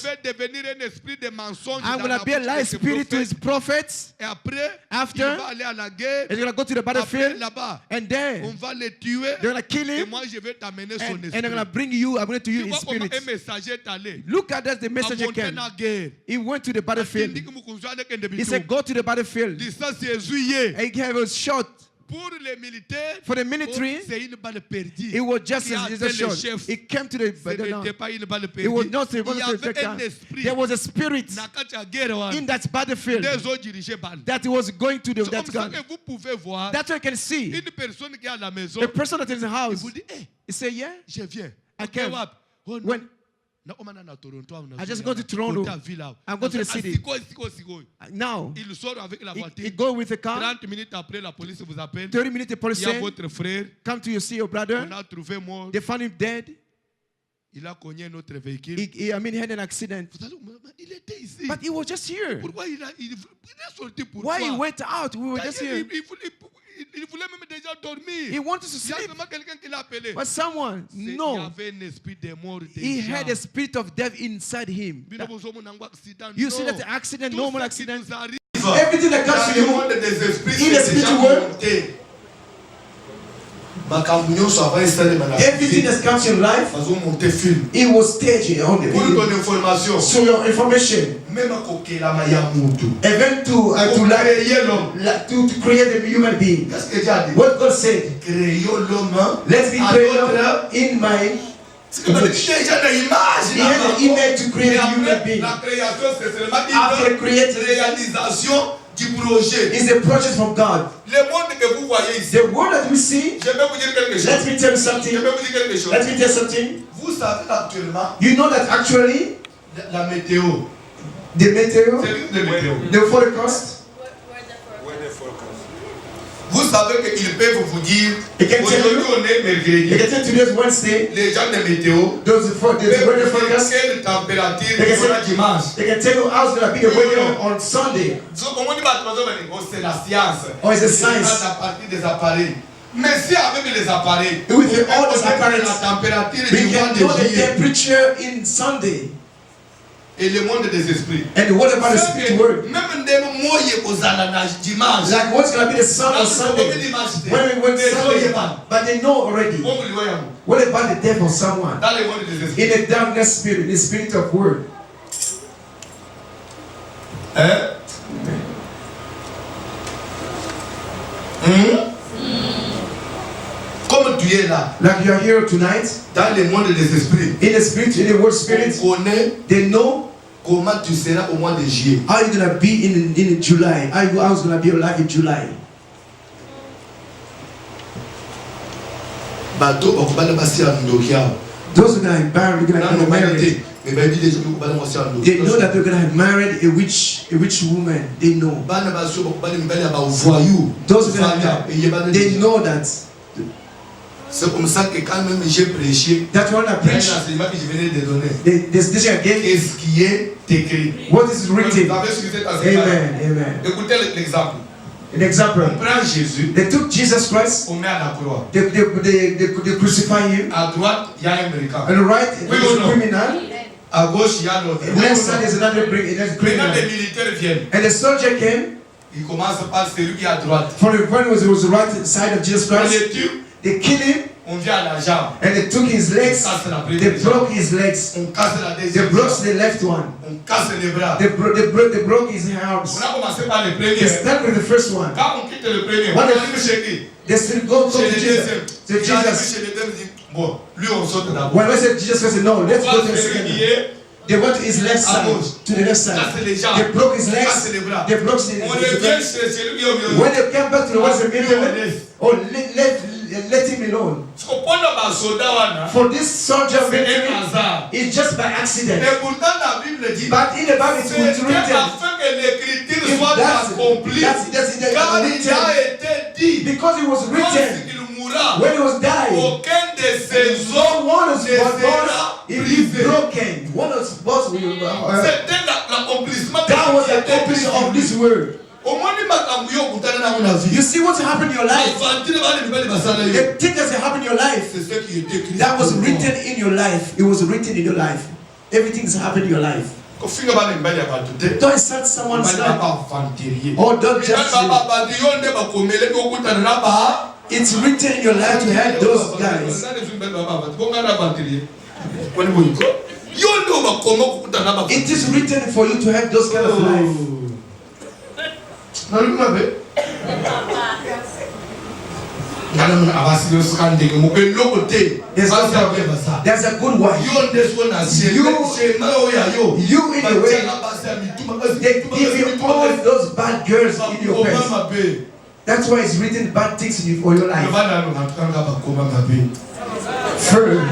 I'm going to be light spirit to his prophets. Et après, After, il va aller à la guerre. he's going to go to the Après, battlefield. là-bas, And there, on va le tuer. they're going to kill Et him. moi, je vais t'amener son And esprit. they're going to bring you, I'm going to you Tu in vois comment spirit. un messager est allé. Look at that, the messenger Monter came. la guerre. He went to the Il battlefield. dit que vous conjoignez qu'un début He said, go to the battlefield. dit ça, c'est juillet. And he was shot. Pour les militaires, For the military, c'est une balle perdue. it was just Qui a a atteint le shot. chef. It came to the Ce n'était pas une balle It perdue. was not, it Il y wasn't avait a un victor. esprit. There was a spirit Na kati ya guerre wana, in that battlefield des autres dirigeaient balle. that was going to C'est that comme ça gun. que vous pouvez voir That's what you can see. une personne qui est à la maison. A person that is in the Il house, vous dit, hey, he say, yeah, je viens. I Ok, came. wapi? Oh, non. When Na omana na Toronto, I just go to Toronto. I'm going to the city. Now, Il sort avec la he voiture. go with the car. 30 minutes après, la police vous appelle. 30 minutes, the police Il y a say, votre frère. come to you see your brother. On a trouvé mort. They found him dead. Il a cogné notre véhicule. He had an accident. Vous allez, il était ici. But he was just here. Pourquoi il est sorti pour Why he toi? went out? We were just here. Il voulait même déjà dormir. He wanted to Il y a sleep. seulement quelqu'un qui l'a appelé. But someone, Il y no. avait un esprit de mort He déjà. had a spirit of death inside him. Bino bozomo nango accident. You Non. see that accident, Tout normal ce qui accident. nous arrive Everything that comes dans to le you monde des esprits, in the c'est déjà spiritual world, monté. Makambo nyonso avant installé na everything that comes in life, bazomonte film. it was staged on Pour the ton information, so your information. même akokelama ya mutu. Even to Créer l'homme. to create a human being. Qu'est-ce que Dieu a dit? What God said, Créons l'homme. let me à create notre in my. C'est que déjà des images. He had an image to create Et a human après, being. la création, c'est seulement After une creating, réalisation du projet. is a project from God. Le monde que vous voyez ici, The word that we see, je vais vous dire quelque chose. let me tell you Je something. vais vous dire quelque chose. Let me tell you something. Vous savez actuellement, You know that actually, la météo. the meteor, C'est le météo. the forecast, Vous savez qu'ils peuvent vous dire, They can tell aujourd'hui you. on est mercredi. they can tell today's Wednesday, Les gens de météo those for the peuvent weather vous dire forecast, quelle température They can il y aura say- dimanche. they can tell you how's going to be the weather on Sunday. Donc, comment on dit, c'est la science. Or it's a C'est science. à partir des appareils. Mais si avec les appareils, With on peut all these connaître appareils, la température We du mois can de know the juillet temperature in Sunday. et le monde des esprits. And what about the spirit word? Même des mots kozala na dimanche. Like what's going to be the sun on Sunday? When we went Sunday, but they know already. Comment le voyons? What about the death of someone? Dans le monde des esprits. In the darkness spirit, the spirit of word. Hein? Comme tu es là, Like you are here tonight, dans le monde des esprits, in the spirit, in the word spirit, on connaît they know comment tu seras au mois de juillet. how you're going to be in July. How's going to be your life in July. Bateau bakubala basi ya ndoki yao. Those who are going to marry, they're going to get married. Mais baby des gens bakubala mwasi ya ndoki. They know that they're going to have married a rich woman. They know. Bana baso bakubala mibali ya ba voyou. Those who are going to they know that. C'est comme ça que quand même j'ai prêché, That's what I il y a preach. un enseignement que je venais de donner. This again. Qu'est-ce qui est écrit? What is written? Vous avez suivi cet enseignement? Amen. Amen. Écoutez l'exemple. An example. On prend Jésus, They took Jesus Christ. on met à la croix. They crucify him. À droite, il y a un brigand. On the right, Oui is ou a non? criminal. À gauche, il y a l'autre. The left side is another Maintenant, les criminal. militaires viennent. And the soldier came. Il commence par celui qui est à droite. For the one was the right side of Jesus On Christ. les tue, They killed him. on vient à la jambe. And they took his On legs. casse la They première jambe. broke his legs. On casse la They deuxième broke jambe. the left one. On casse les bras. They broke his arms. On a commencé par le premier. They start with the first one. Quand on quitte le premier, on What arrive chez qui? They still go to Chez le Jesus. deuxième. To Quand on arrive Jesus. chez le deuxième, on dit, bon, lui on saute d'abord. When I said Jesus Christ said, no, let's go to the Celui second qui one. est They went to his left à side. gauche. To the left side. Casse les jambes. They broke his Casse legs. les bras. They broke his On revient legs. chez celui qui est au milieu. When they came back to the ones in the middle, Laisse. oh, let him alone. Parce que pendant ma soldat, wana, For this soldier c'est un victory, hasard. it's just by accident. Et pourtant, la Bible dit, But in the Bible, it's c'était written. afin que l'écriture If soit that's- accomplie. that's Car il written. a été dit, Because it was written lorsqu'il mourra, when he was dying. aucun de ses No os one ne was sera it is brisé. broken. One of us will. C'était l'accomplissement de That was ce qui the était accomplishment of écrit. this word. Au moins, il m'a cambié au bout de la vie. You see what's happened in your life. Aventure va les nouvelles basales. The thing that's happened in your life C'est ce qui est écrit. that was written in your life. It was written in your life. Everything's happened in your life. Don't insult someone's life. Or don't judge them. It's written in your life to help those guys. It is written for you to have those kind of life. There's a good wife. You in the way, they give you all those bad girls in your face. That's why it's written bad things for your life. Firm.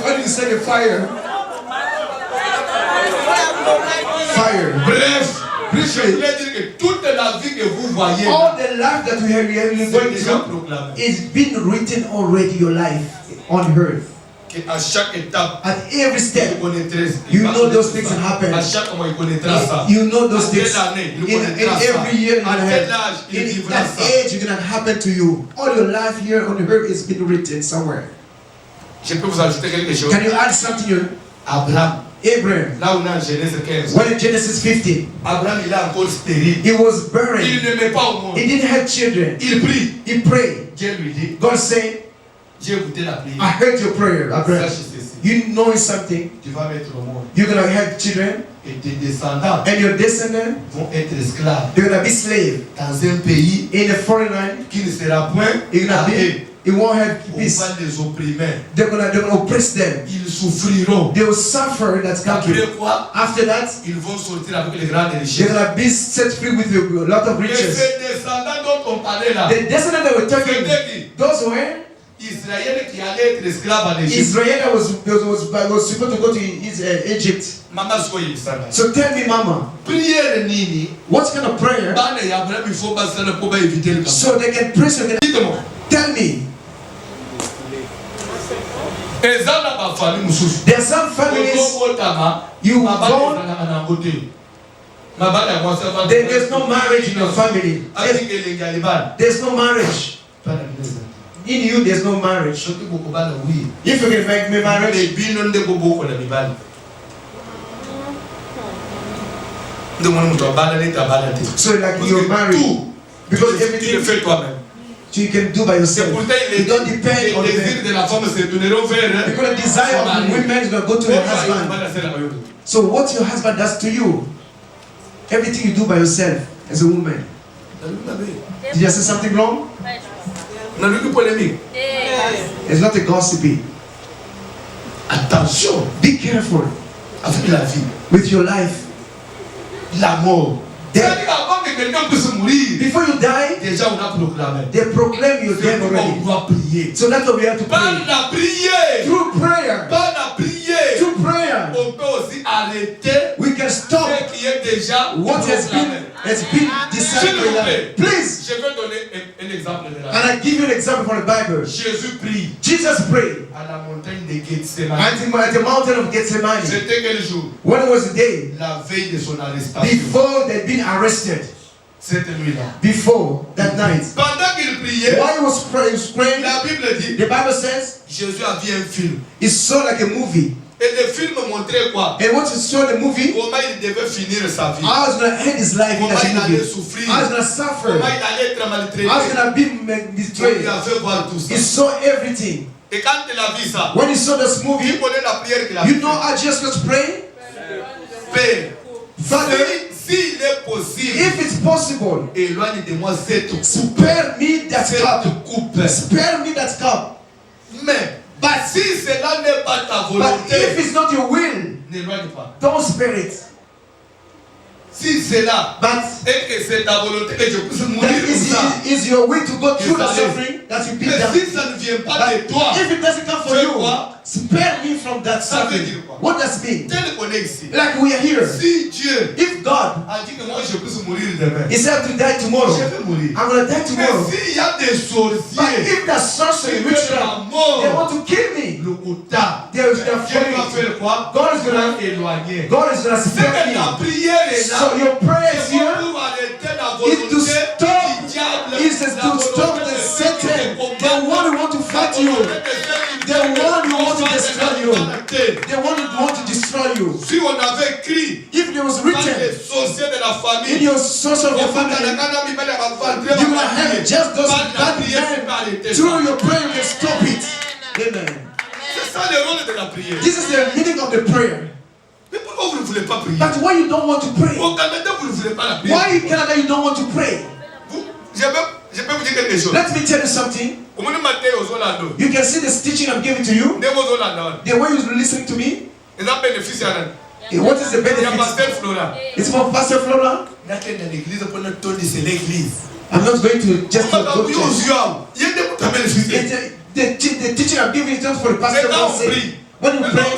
When you say the fire. Bref, toute la vie que vous voyez, all the life that we have going through is been written already. Your life on earth. À chaque étape, at every step, you know those things that happen. You know those things. In every year, in that age, it's gonna happen to you. All your life here on earth is been written somewhere. Je peux vous ajouter quelque chose. Can you add something here? Abraham. Là, on a Genesis 15. When in Genesis 15, Abraham, il est encore stérile. He was buried. Il n'aimait pas au monde. He didn't have children. Il prie. He prayed. Dieu lui dit. God said, J'ai écouté la prière. I heard your prayer, Abraham. You know something. Tu vas mettre au monde. You're gonna have children. Et tes descendants. And your descendants vont être esclaves. They're gonna be slaves. Dans un pays. In a foreign land. Qui ne sera point. It won't have peace. On va les opprimer. They're gonna oppress them. Ils souffriront. They will suffer in that country. Après quoi? After that, ils vont sortir avec les grandes richesses. They're gonna be set free with a lot of riches. Et ces descendants dont on parlait là. The descendants that were talking, those were Israël qui allait être esclave en Égypte. Israel was supposed to go to Egypt. Mama soyez ça. So tell me, Mama. Prière nini? What kind of prayer? Bana ya Abraham il faut pas ça pour pas éviter le. So they can pray. So they can. Tell me. There are some families you born. There's no marriage in your family. There's no marriage. In you, there's no marriage. If you can make me marriage, so like you're married because everything you can do by yourself. You don't depend on them. Because the desire of the women is going to go to your husband. So what your husband does to you, everything you do by yourself as a woman. Did I say something wrong? It's not a gossipy. Attention. Be careful with your life. La mort. Before you die, they proclaim your death already. So that's what we have to pray. Through prayer. Through prayer. We can stop what has been decided. Please. And I give you an example from the Bible. Jesus prayed at the mountain of Gethsemane. When it was the day before they'd been arrested. Before that night, while he was praying, the Bible says he saw like a movie. Et le film montrait quoi? And what you saw in the movie, comment il devait finir sa vie. I was going to end his life in that movie. Comment il allait souffrir. I was going to suffer. Comment il allait être maltraité. I was going to be betrayed. Il a fait voir tout ça. He saw everything. Et quand il a vu ça, when he saw this movie, il connaît la prière qu'il a you know how Jesus was praying? Père, Father, s'il est possible, if it's possible, éloigne de moi cette coupe. Spare me that cup. Coupe. Spare me that cup. Mais si cela n'est pas ta volonté, but if it's not your will, n'éloigne pas. Don't spare it. Si c'est là, et que c'est ta volonté que je puisse mourir comme ça, is your way to go through the suffering that you be done. Mais si ça ne vient pas de toi, if it doesn't come from you, spare me from that suffering. What does it mean? Like we are here. Si Dieu, if God a dit que moi je puisse mourir demain, He said to die tomorrow, je vais mourir. I'm going to die tomorrow. Mais s'il y a des sorciers, but if the sorcery, witchcraft, they want to kill me, le quota, Dieu va faire quoi? God is going to éloigner. God is going to spare me. La prière est là. So your prayer is here is to stop He says to stop the Satan, the one who wants to fight you, the one who wants to destroy you, the one who wants to destroy you. Si on avait écrit if it was written les sorciers de la famille, in your social family, you will have just those bad men. Through your prayer, you can stop it. Amen. C'est ça le rôle de la prière. This is the meaning of the prayer. Mais pourquoi vous ne voulez pas prier? But why you don't want to pray? Au Canada, vous ne voulez pas la prière. Why in Canada you don't want to pray? Je peux vous dire quelque chose. Let me tell you something. You can see this teaching I'm giving to you. The way you're listening to me. What is the benefit? It's for Pastor Flora. I'm not going to just go to church. The teaching I'm giving is just for the pastor. When we pray,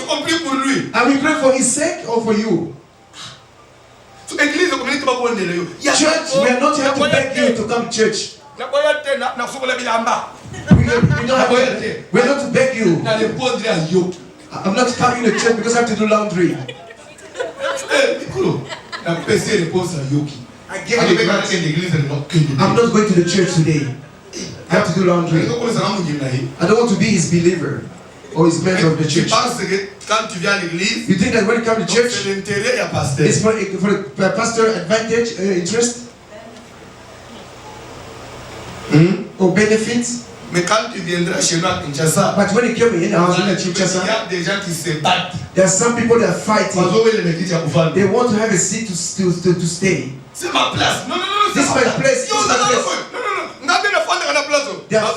and we pray for his sake or for you. Church, we are not here to beg you to come to church. We're not to beg you. I'm not coming to church because I have to do laundry. I'm not going to the church today. I have to do laundry. I don't want to be his believer or his member of the church. You think that when you come to church, it's for the pastor advantage, interest, or benefits? But when you come in our Kinshasa, there are some people that are fighting. They want to have a seat to stay. C'est ma place. Non, this is my place. They are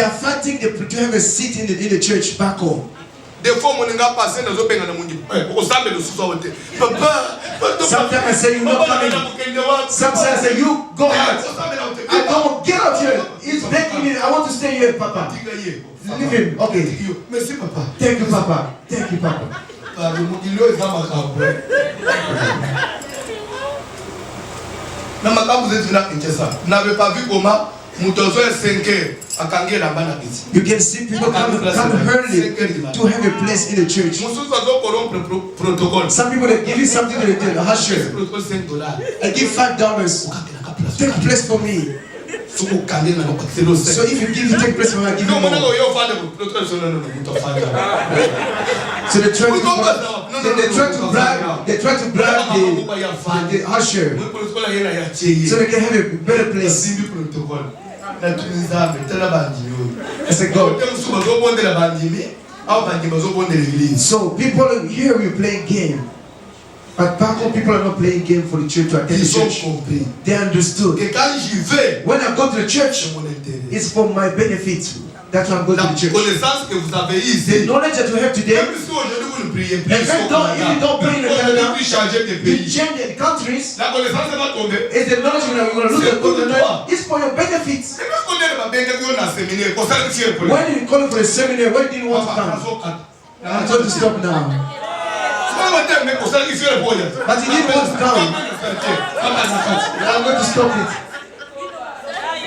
fighting to have a seat in the church back home. Sometimes I say, you're not coming. Sometimes I say, you go out. I don't get out here. He's begging me. I want to stay here, Papa. Leave him. Okay. Thank you, Papa. Thank you, Papa. N'avez pas vu comment Mutozo est 5 heures à Kangue la Banabiti. You can see people come early to have a place in the church. Some people they give you something to the usher. I give $5. Take place for me. So if you take place for me, I give you more. So they try to brag the usher so they can have a better place. I said, God. So people here we playing game. But back home, people are not playing game for the church to attend the church. They understood. When I go to the church, it's for my benefit. That's why I'm going to the church. The knowledge that you have today, if you don't pray in the Canada, you change the countries, it's the knowledge you're going to lose. It's for your benefits. When you call for a seminar, why didn't you want to come? I'm going to stop now. But he didn't want to come. I'm going to stop it.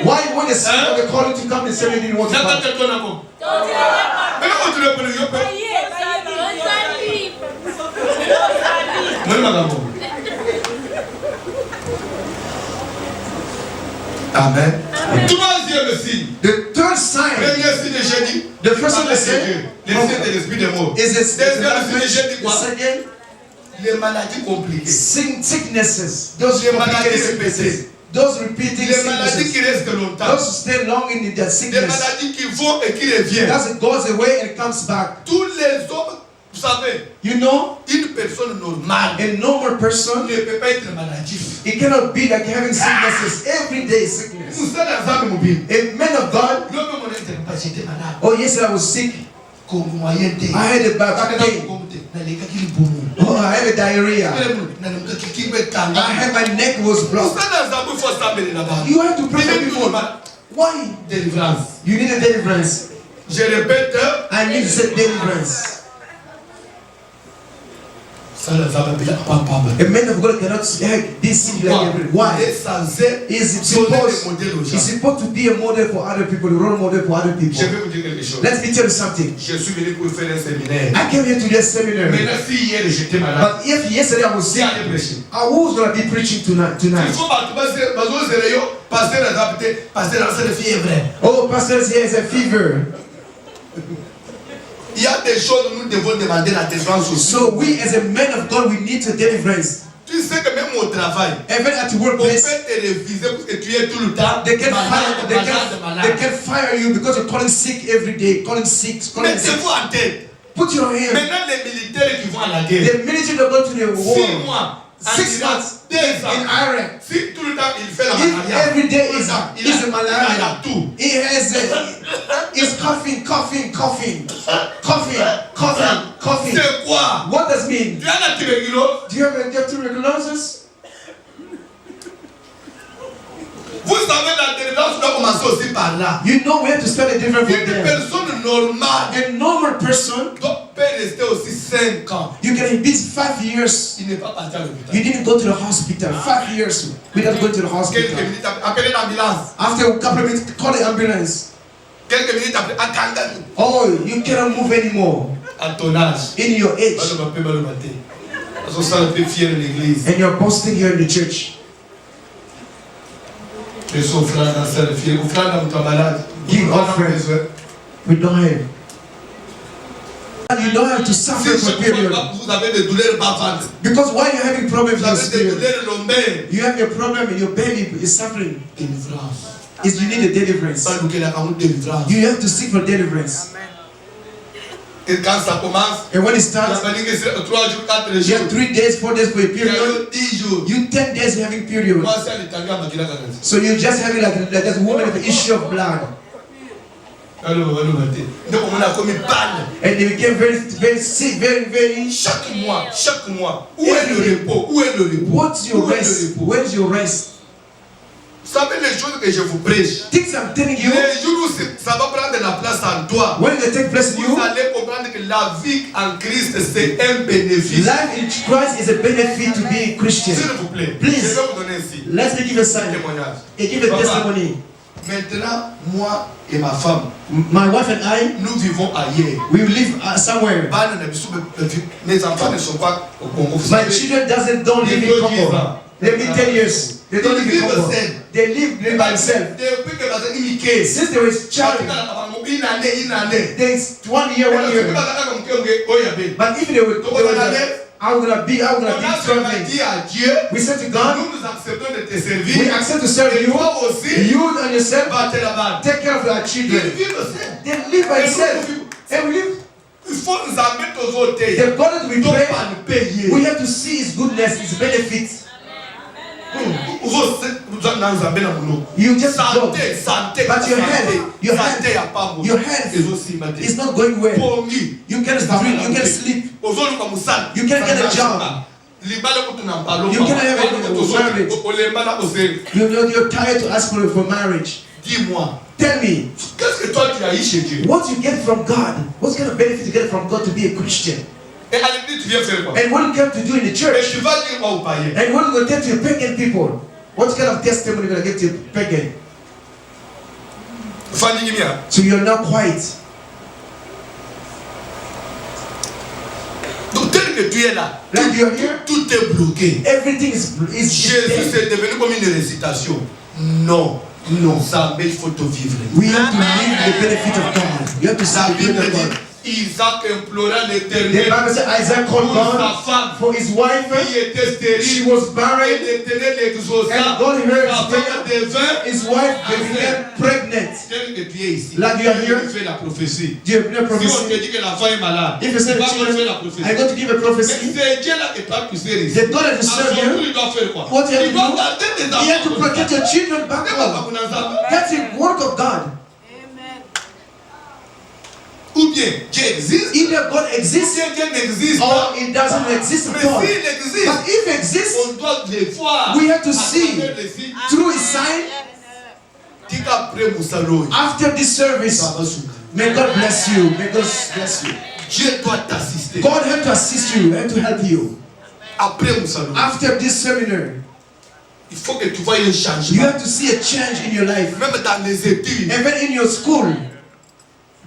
Why when they call you to come, they say you didn't want to come? Amen. The third sign, the first one is the second, sicknesses, those repeating sicknesses, those who stay long in their sickness, that goes away and comes back. Vous savez, you know, une personne normale, a normal person, ne peut pas être maladif. It cannot be like having sicknesses, everyday sickness. A man of God, oh yes, I was sick. I had a back pain. Oh, I had a diarrhea. I had my neck was blocked. You have to pray for people. Why? Deliverance. You need a deliverance. Je répète. I need to say deliverance. A man of God cannot have this like why? He's supposed to be a model for other people, a role model for other people. Let me tell you something. I came here to this seminar. But if yesterday I was sick, I was going to be preaching tonight. Pasteur a appelé, pasteur a une fièvre. Oh, pastor, he has a fever. Il y a des choses où nous devons demander la délivrance aussi. So we as a man of God, we need to deliverance. Tu sais que même au travail, Even at on peut workplace, te refuser parce que tu es tout le temps they can malade. fire you because you're calling sick every day, calling sick. Mettez-vous en tête. Put your hand. Maintenant, les militaires qui vont à la guerre, The military that go to the 6 war, mois, 6 months 2 ans. in Iraq. Si tout le temps il fait la If malaria, every day tout le is temps, a il a malaria, tout. he has is coughing. C'est quoi? What does it mean? Tu as la tuberculose? Do you have tuberculosis? Vous savez, la délivrance doit commencer aussi par là. You know we have to start a different from Une there. personne normale A normal person, peut rester aussi 5 ans. you can be 5 years. Il n'est pas parti à l'hôpital. You didn't go to the hospital. 5 years without going to the Quelques hospital. minutes après, appelez l'ambulance. After a couple of minutes, call the ambulance. Quelques minutes après, attendez. Oh, you cannot move anymore À ton âge. in your age. Parce qu'on s'est un peu fier de l'église. And you're boasting here in the church. Je suis au frère dans cette fille. Au frère dans ton malade. Give offering. We don't have. You don't have to Si suffer for a period. vous avez des douleurs bas-ventre, Because why you're having problems vous in your avez des spirit, douleurs lombaires, you have your problem and your belly is suffering. délivrance. Is you need a deliverance. Pas nous qui avons délivrance. You have to seek for deliverance. Et quand ça commence, And when it il y starts, a 3 jours, 4 you jours. have 3 days, 4 days for a Il y a period. 10 jours. You 10 days having period. Moi, c'est à l'Italie, à Makina Kanasi. So you're just having like that woman with the issue of blood. Allô, maté. Donc, on a commis panne. And they became very sick, very. Chaque mois. Où est le repos? What's your Où est rest? le repos? Where's your rest? Vous savez les choses que je vous prêche. Things I'm telling you, Les jours où ça va prendre la place en toi, when they take place in vous you, allez comprendre que la vie en Christ, c'est un bénéfice. life in Christ is a benefit to be a Christian. S'il vous plaît, Please. je vais vous donner ici Let me give a un sign témoignage. and give a Papa, testimony. Maintenant, moi et ma femme, My wife and I, nous vivons ailleurs. we live somewhere. Mes enfants ne sont pas au Congo. Vous My savez, children don't live in Congo. They live 10 years. They don't live in Congo. They live by themselves. depuis que bazali mike, Since they were child, une année. there's 1 year. But if they were how would I be struggling? dit à Dieu, We said to God, nous acceptons de te we servir. accept to serve Et you. toi aussi, You and yourself, battez la balle. take care of our children. Ils vivent seul. They live by themselves. And we live. Il faut nous amener aux autres. The God that we Donc, pray, pas nous payer. we have to see His goodness, His benefits. You just go. Santé. But your health is not going well. You can't drink, you can't sleep. You can't get a job. You can't have a marriage. You're tired to ask for marriage. Dis-moi, Tell me, qu'est-ce que toi tu as eu chez Dieu? what you get from God? What kind of benefit you get from God to be a Christian? Et à l'église, tu viens faire quoi? And what you come to do in the Et church? tu vas dire quoi aux païens? And what you going to tell to your pagan people? What kind of testimony you going to get to your pagan? Fanny Nimia. So you're not quiet. Donc tel que tu es là, Like you're here, tout est bloqué. everything is Jésus dead. c'est devenu comme une récitation. Non, ça, mais il faut te vivre. We have to live the benefit of God. You have to La see the Bible benefit of dit, God. Isaac implora The l'Éternel Bible says Isaac called pour sa God femme for his wife. qui était She stérile. was Et barren, l'Éternel l'exauça. and God heard Sa his prayer. femme devint. His wife became pregnant. Tel que tu es ici, Là, tu es here. tu fais la prophétie. Do you have a Si on te prophecy? dit que l'enfant est malade, If tu you say vas the faire la children, prophétie. I'm going to give a Mais prophecy. c'est Dieu là qui t'a poussé ici. The God that you À serve son tour, here, il doit faire quoi? what you have Il to doit do, garder tes you have to enfants. protect your children back home. That's the work of God. Ou bien Dieu existe, Either God exists ou bien Dieu n'existe or pas. it doesn't exist Mais at all. s'il existe, But if it exists, on doit les voir. we have to à see travers les signes. through His sign, Après Moussaloi, after this service, ça va s'ouvrir. may God bless you. May God bless you. Dieu doit t'assister. God have to assist you and to help you. Après Moussaloi, After this seminar, il faut que tu vois un you changement. have to see a change in your life. Même dans les études, Even in your school,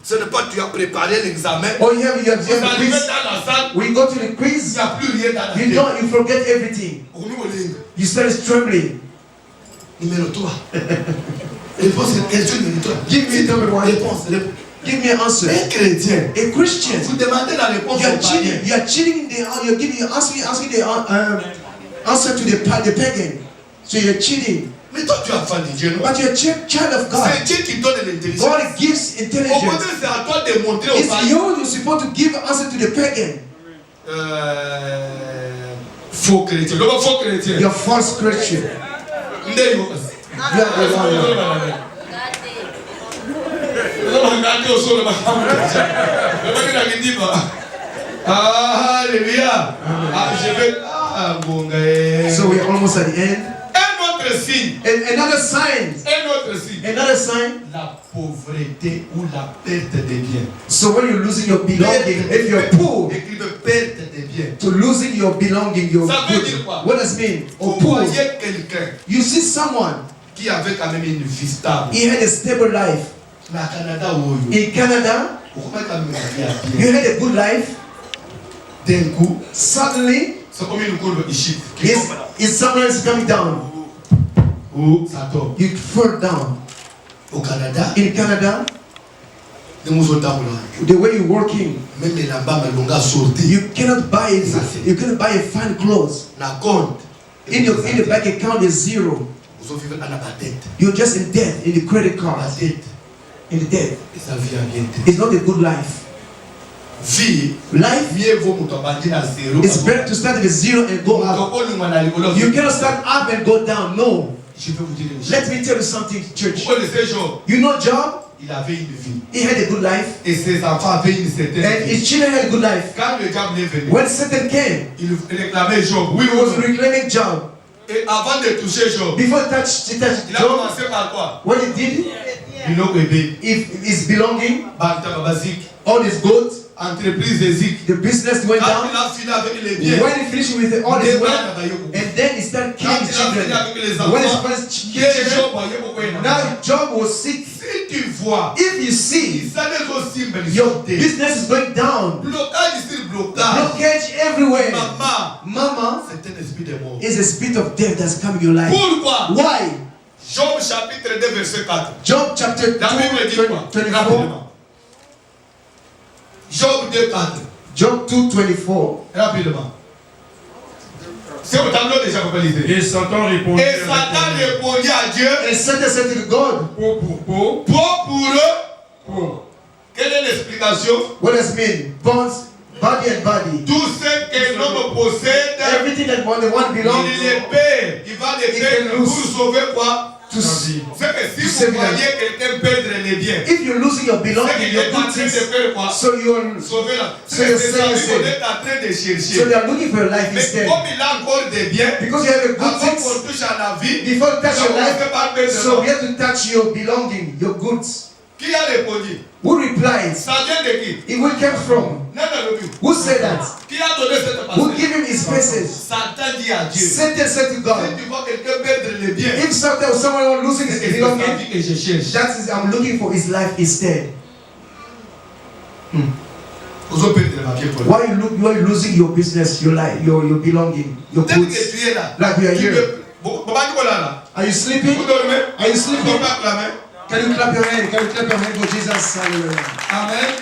ce n'est pas tu as préparé l'examen. or you have Vous a arrivez quiz. dans la salle, When you go to the il quiz, n'y a plus rien dans la you tête. don't, you forget everything. You start trembling. Numéro 3. Réponse, question numéro 3. Give me number one. Réponse. Give me an answer. Un chrétien. A Christian. Vous demandez la réponse. You are cheating. You are cheating. You're asking the answer to the pagan. So you're cheating. Mais toi, tu as enfant de Dieu, non? But you're a child of God. C'est Dieu qui donne l'intelligence. God gives Au intelligence. contraire, c'est à toi de montrer au It's païen. you're supposed to give answer to the pagan. Faux chrétien. Le faux chrétien. You're false Christian. Ndé yo. You are the liar. Alléluia. So we're almost at the end. Un autre signe. Another sign. Un autre signe. Another sign. La pauvreté ou la perte des biens. So when you're losing your belonging, if you're poor, Écrivez perte des biens. to losing your belonging, your Ça veut goods. dire quoi? What does it mean? Or Vous poor. voyez quelqu'un You see someone, qui avait quand même une vie stable. he had a stable life. Mais à Canada, où In Canada, pourquoi quand même la vie à you bien? had a good life. D'un coup, Suddenly, c'est comme une courbe ici. it's sometimes coming down. Où ça tombe. You fall down. Au Canada, In Canada, nous autres là. the way you're working, Même là-bas, mais l'on a sorti. you cannot buy it. You cannot buy a fine clothes. La compte. In the bank account is zero. Vous avez vu à la tête. You're just in debt in the credit La card. tête. In the debt. Et sa vie a bien été. It's not a good life. Vie. Life Mieux vaut mon abandonner à zéro. is better to start with zero and go up. You cannot start up and go down. No. Je peux vous dire une chose. Let me tell you something, church. Vous connaissez Job. You know Job? Il avait une vie. He had a good life. Et ses enfants avaient une certaine And vie. his children had a good life. Quand le diable est venu, When Satan came, il réclamait Job. Oui, he was reclaiming Job. Et avant de toucher Job, Before he touched il a Job, commencé par quoi? what he did, Il a bébé. if his belonging, Banta basique. all his goods, Entreprise de Zik. the business went Quand down. il a fini avec les biens, When he finished with all his wealth, and then he started quand killing il a fini children. avec les When his enfants, first qui est children, Job, voyez pourquoi il now Job was sick. Si tu vois, If you see ça n'est aussi your business is going down, blocage ici, blocage. blockage everywhere. Maman, Mama c'est un esprit de mort. is a spirit of death that's coming in your life. Pourquoi? Why? Job chapitre 2 verset 4. Job chapter 2, La Bible dit quoi? 24. Rapidement. Job 2, 4. Job 2:24. Rapidement. C'est au tableau déjà pour lisez. Et Satan répondit. Et Satan répondit à Dieu. And Satan said to God, Peau pour peau. Pour eux. Peau. Quelle est l'explication? what does it mean? Bones, body and body. Tout ce que l'homme possède, Everything that one belongs il les paie. Il va les Il payer can pour lose. sauver quoi? to Vie. C'est que si save vous them. voyez quelqu'un perdre les biens, If you're losing your c'est belonging, qu'il your est en good train de things, faire quoi? so you're Sauver la. So C'est you're ça saying- qu'on est en train de so chercher. they are looking for your life Mais instead. comme il a encore des biens, Because you have a good avant things, qu'on touche à la vie, before you touch your on life, fait pas perdre so le we have to touch your belonging, your goods. Qui a répondu? Who replied? Ça vient de qui? It will come from. Non, non, non. Who said that? Qui a donné cette Who passage? gave him his message? Satan dit à Dieu. Satan said to Si God, tu vois quelqu'un perdre les biens, if someone losing his c'est la belonging, vie que je cherche. that is I'm looking for his life instead. Vous avez perdu les papiers pour lui. Why are you losing your business, your life, your belonging, your Dès que goods? tu es là, Like we are tu here. peux. Bon, papa, tu vois là. Are you sleeping? Vous dormez? Are you Tu sleeping? peux pas clamer. Can you clap your hand? Can you clap your hand for Jesus? Hallelujah. Amen.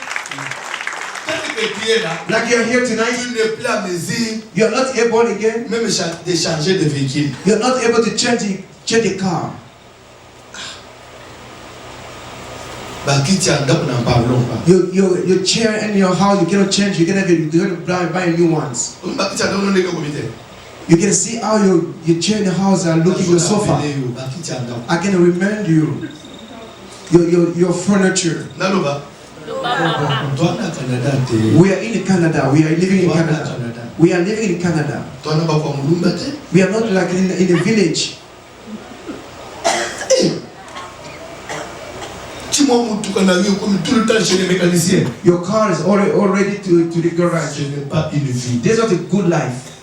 Dès que tu es là, Like you're here tonight, tu n'es plus à mesure you're not able again. même de changer de véhicule. You're not able to change the car. Bah, qui tient donc n'en parlons pas. Your chair and your house, you cannot change. You're gonna buy new ones. Bah, qui tient donc non comité. You can see how your chair and the house are looking your sofa. Bah, qui tient donc. I can remind you your furniture. Naloba. Toi na Canada te. We are in Canada. We are living in Toi na Canada. Canada. We are living in Canada. Toi na ba kwa mulumba te. We are not like in a village. Tu m'as montré qu'on a eu comme tout le temps chez les mécaniciens. Your car is already to the garage. Ce n'est pas une vie. There's not a good life.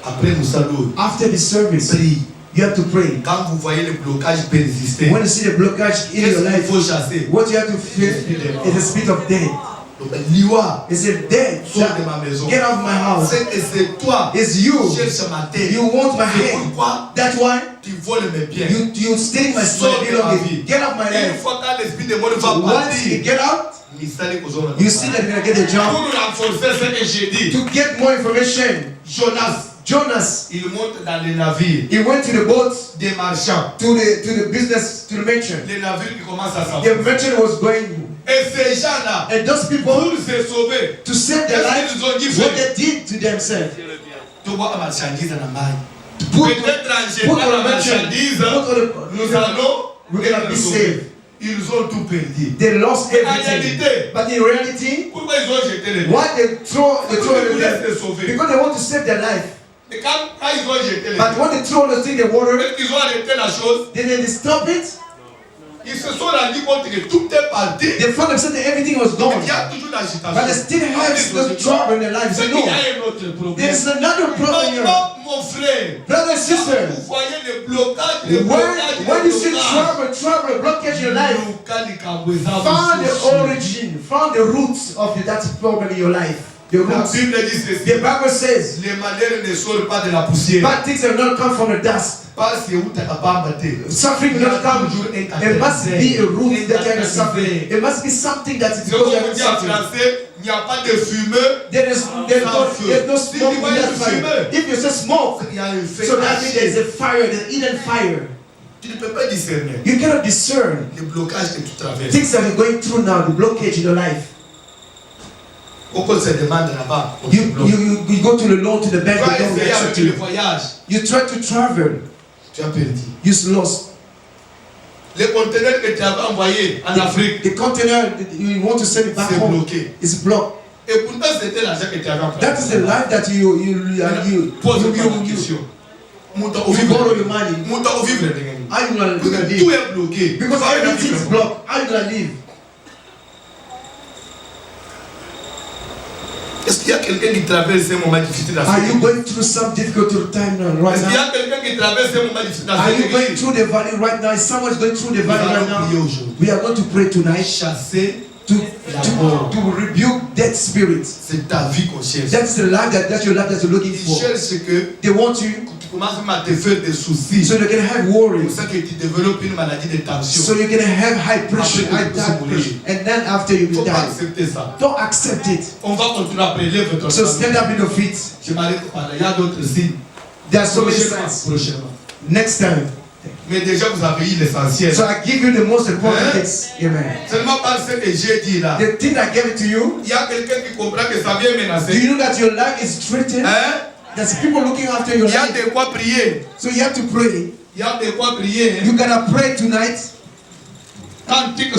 Après nous saluons. After the service, Prie. you have to pray. Quand vous voyez le blocage persister, When you see the blockage in qu'est-ce your qu'il life, faut chasser? what you have to face is the spirit of death. He said, Dead, get out of my house. C'est toi. It's you. Cherche ma tête. You want my head. Pourquoi? That's why Tu voles mes biens. you steal my belongings. Get out of my Une life. fois quand l'esprit de mort va Once you partir, get out, you see that you're going to get a job. pour renforcer ce que j'ai dit, To get more information, Jonas, il monte dans les navires. he went to the boats, Des marchands. to the business, to the merchant. Les navires qui commencent à The s'enfuir. merchant was going, Et ces gens-là, and those people, pour se sauver, to save their qu'est-ce lives, qu'ils ont dit what faire? they did to themselves. Tu vois la marchandise en Allemagne. Put Peut-être en put jetant on la the merchant, marchandise, put on the, nous allons we're going to be être sauvés. saved. Ils ont tout perdu. They lost En everything. réalité, But in reality, pourquoi ils ont jeté les why they throw Ils voulaient everything? se sauver. Because they want to save their life. Et quand ils ont jeté les But when they throw the thing in the water, Est-ce qu'ils ont arrêté la chose? then they stop it. Ils se sont rendus compte que tout est parti. They found themselves that everything was gone. Il y a toujours l'agitation. But they still have the trouble in their lives. C'est They qu'il y know a un autre problème. there's another problem here. Non, mon frère. Brothers and Vous sisters, voyez le blocage, when you see trouble, blockage in your life, find the origin, find the roots of that problem in your life. The La roots. Bible dit ceci. The Bible says, Les malheurs ne sortent pas de la poussière. bad things have not come from the dust. Parce que vous n'avez pas battu. Suffering will not come. There must be a root that you are suffering. There must be something that is C'est because comme you on are dit en suffering. français, il n'y a pas de fumeux. There's no smoke without fire. If you say smoke, Il y a un feu. so that means there's a fire, there's hidden fire. Tu ne peux pas discerner You cannot discern le blocage que tu traverses. things that you're going through now, the blockage in your life. Pourquoi se demande là-bas? You go to the loan, to the bank, Tu vas they don't essayer avec accept le you. voyage. You try to travel, Tu as perdu. you lost. Les conteneurs que tu avais envoyés en Afrique, The container, you want to send it back c'est home, bloqué. it's blocked. Et pourtant, c'était l'argent que tu avais emprunté. That is the life that you Pose-moi la question. Monta au you vivre. borrow the money. Monta au vivre. How you gonna live? Tout est bloqué. Because everything is blocked. How you gonna live? Est-ce qu'il y a quelqu'un qui traverse un moment difficile dans Are cette you église? going through some difficult time right Est-ce qu'il y now? a quelqu'un qui traverse un moment difficile dans Are cette you going église? through the valley right now? Is someone going through the Nous valley right allons prier now? aujourd'hui. We are going to pray tonight Chasser to mort. rebuke dead spirits. C'est ta vie qu'on cherche. That's the life that's your life that you're looking Ils for. cherchent que They want you tu commences même à te faire des soucis. so they can have C'est pour worries. ça que tu développes une maladie de tension. So you can have high pressure, Après, high tu peux blood mourir. pressure, and then after you Il ne faut will pas die. accepter ça. Don't accept it. On va continuer à prier votre So stand up in your feet. Je m'arrête pas là. Il y a d'autres signes. There are so many Prochainement. signs. Prochainement. Next time. Mais déjà, vous avez eu l'essentiel. So I give you the most important Hein? things. Amen. Seulement par ce que j'ai dit là. The thing I gave it to you. Il y a quelqu'un qui comprend que ça vient Do menacer. you know that your life is threatened? Hein? There's people looking after your Il y a life. de quoi prier. So you have to pray. Il y a de quoi prier. You gotta pray tonight. Quand tu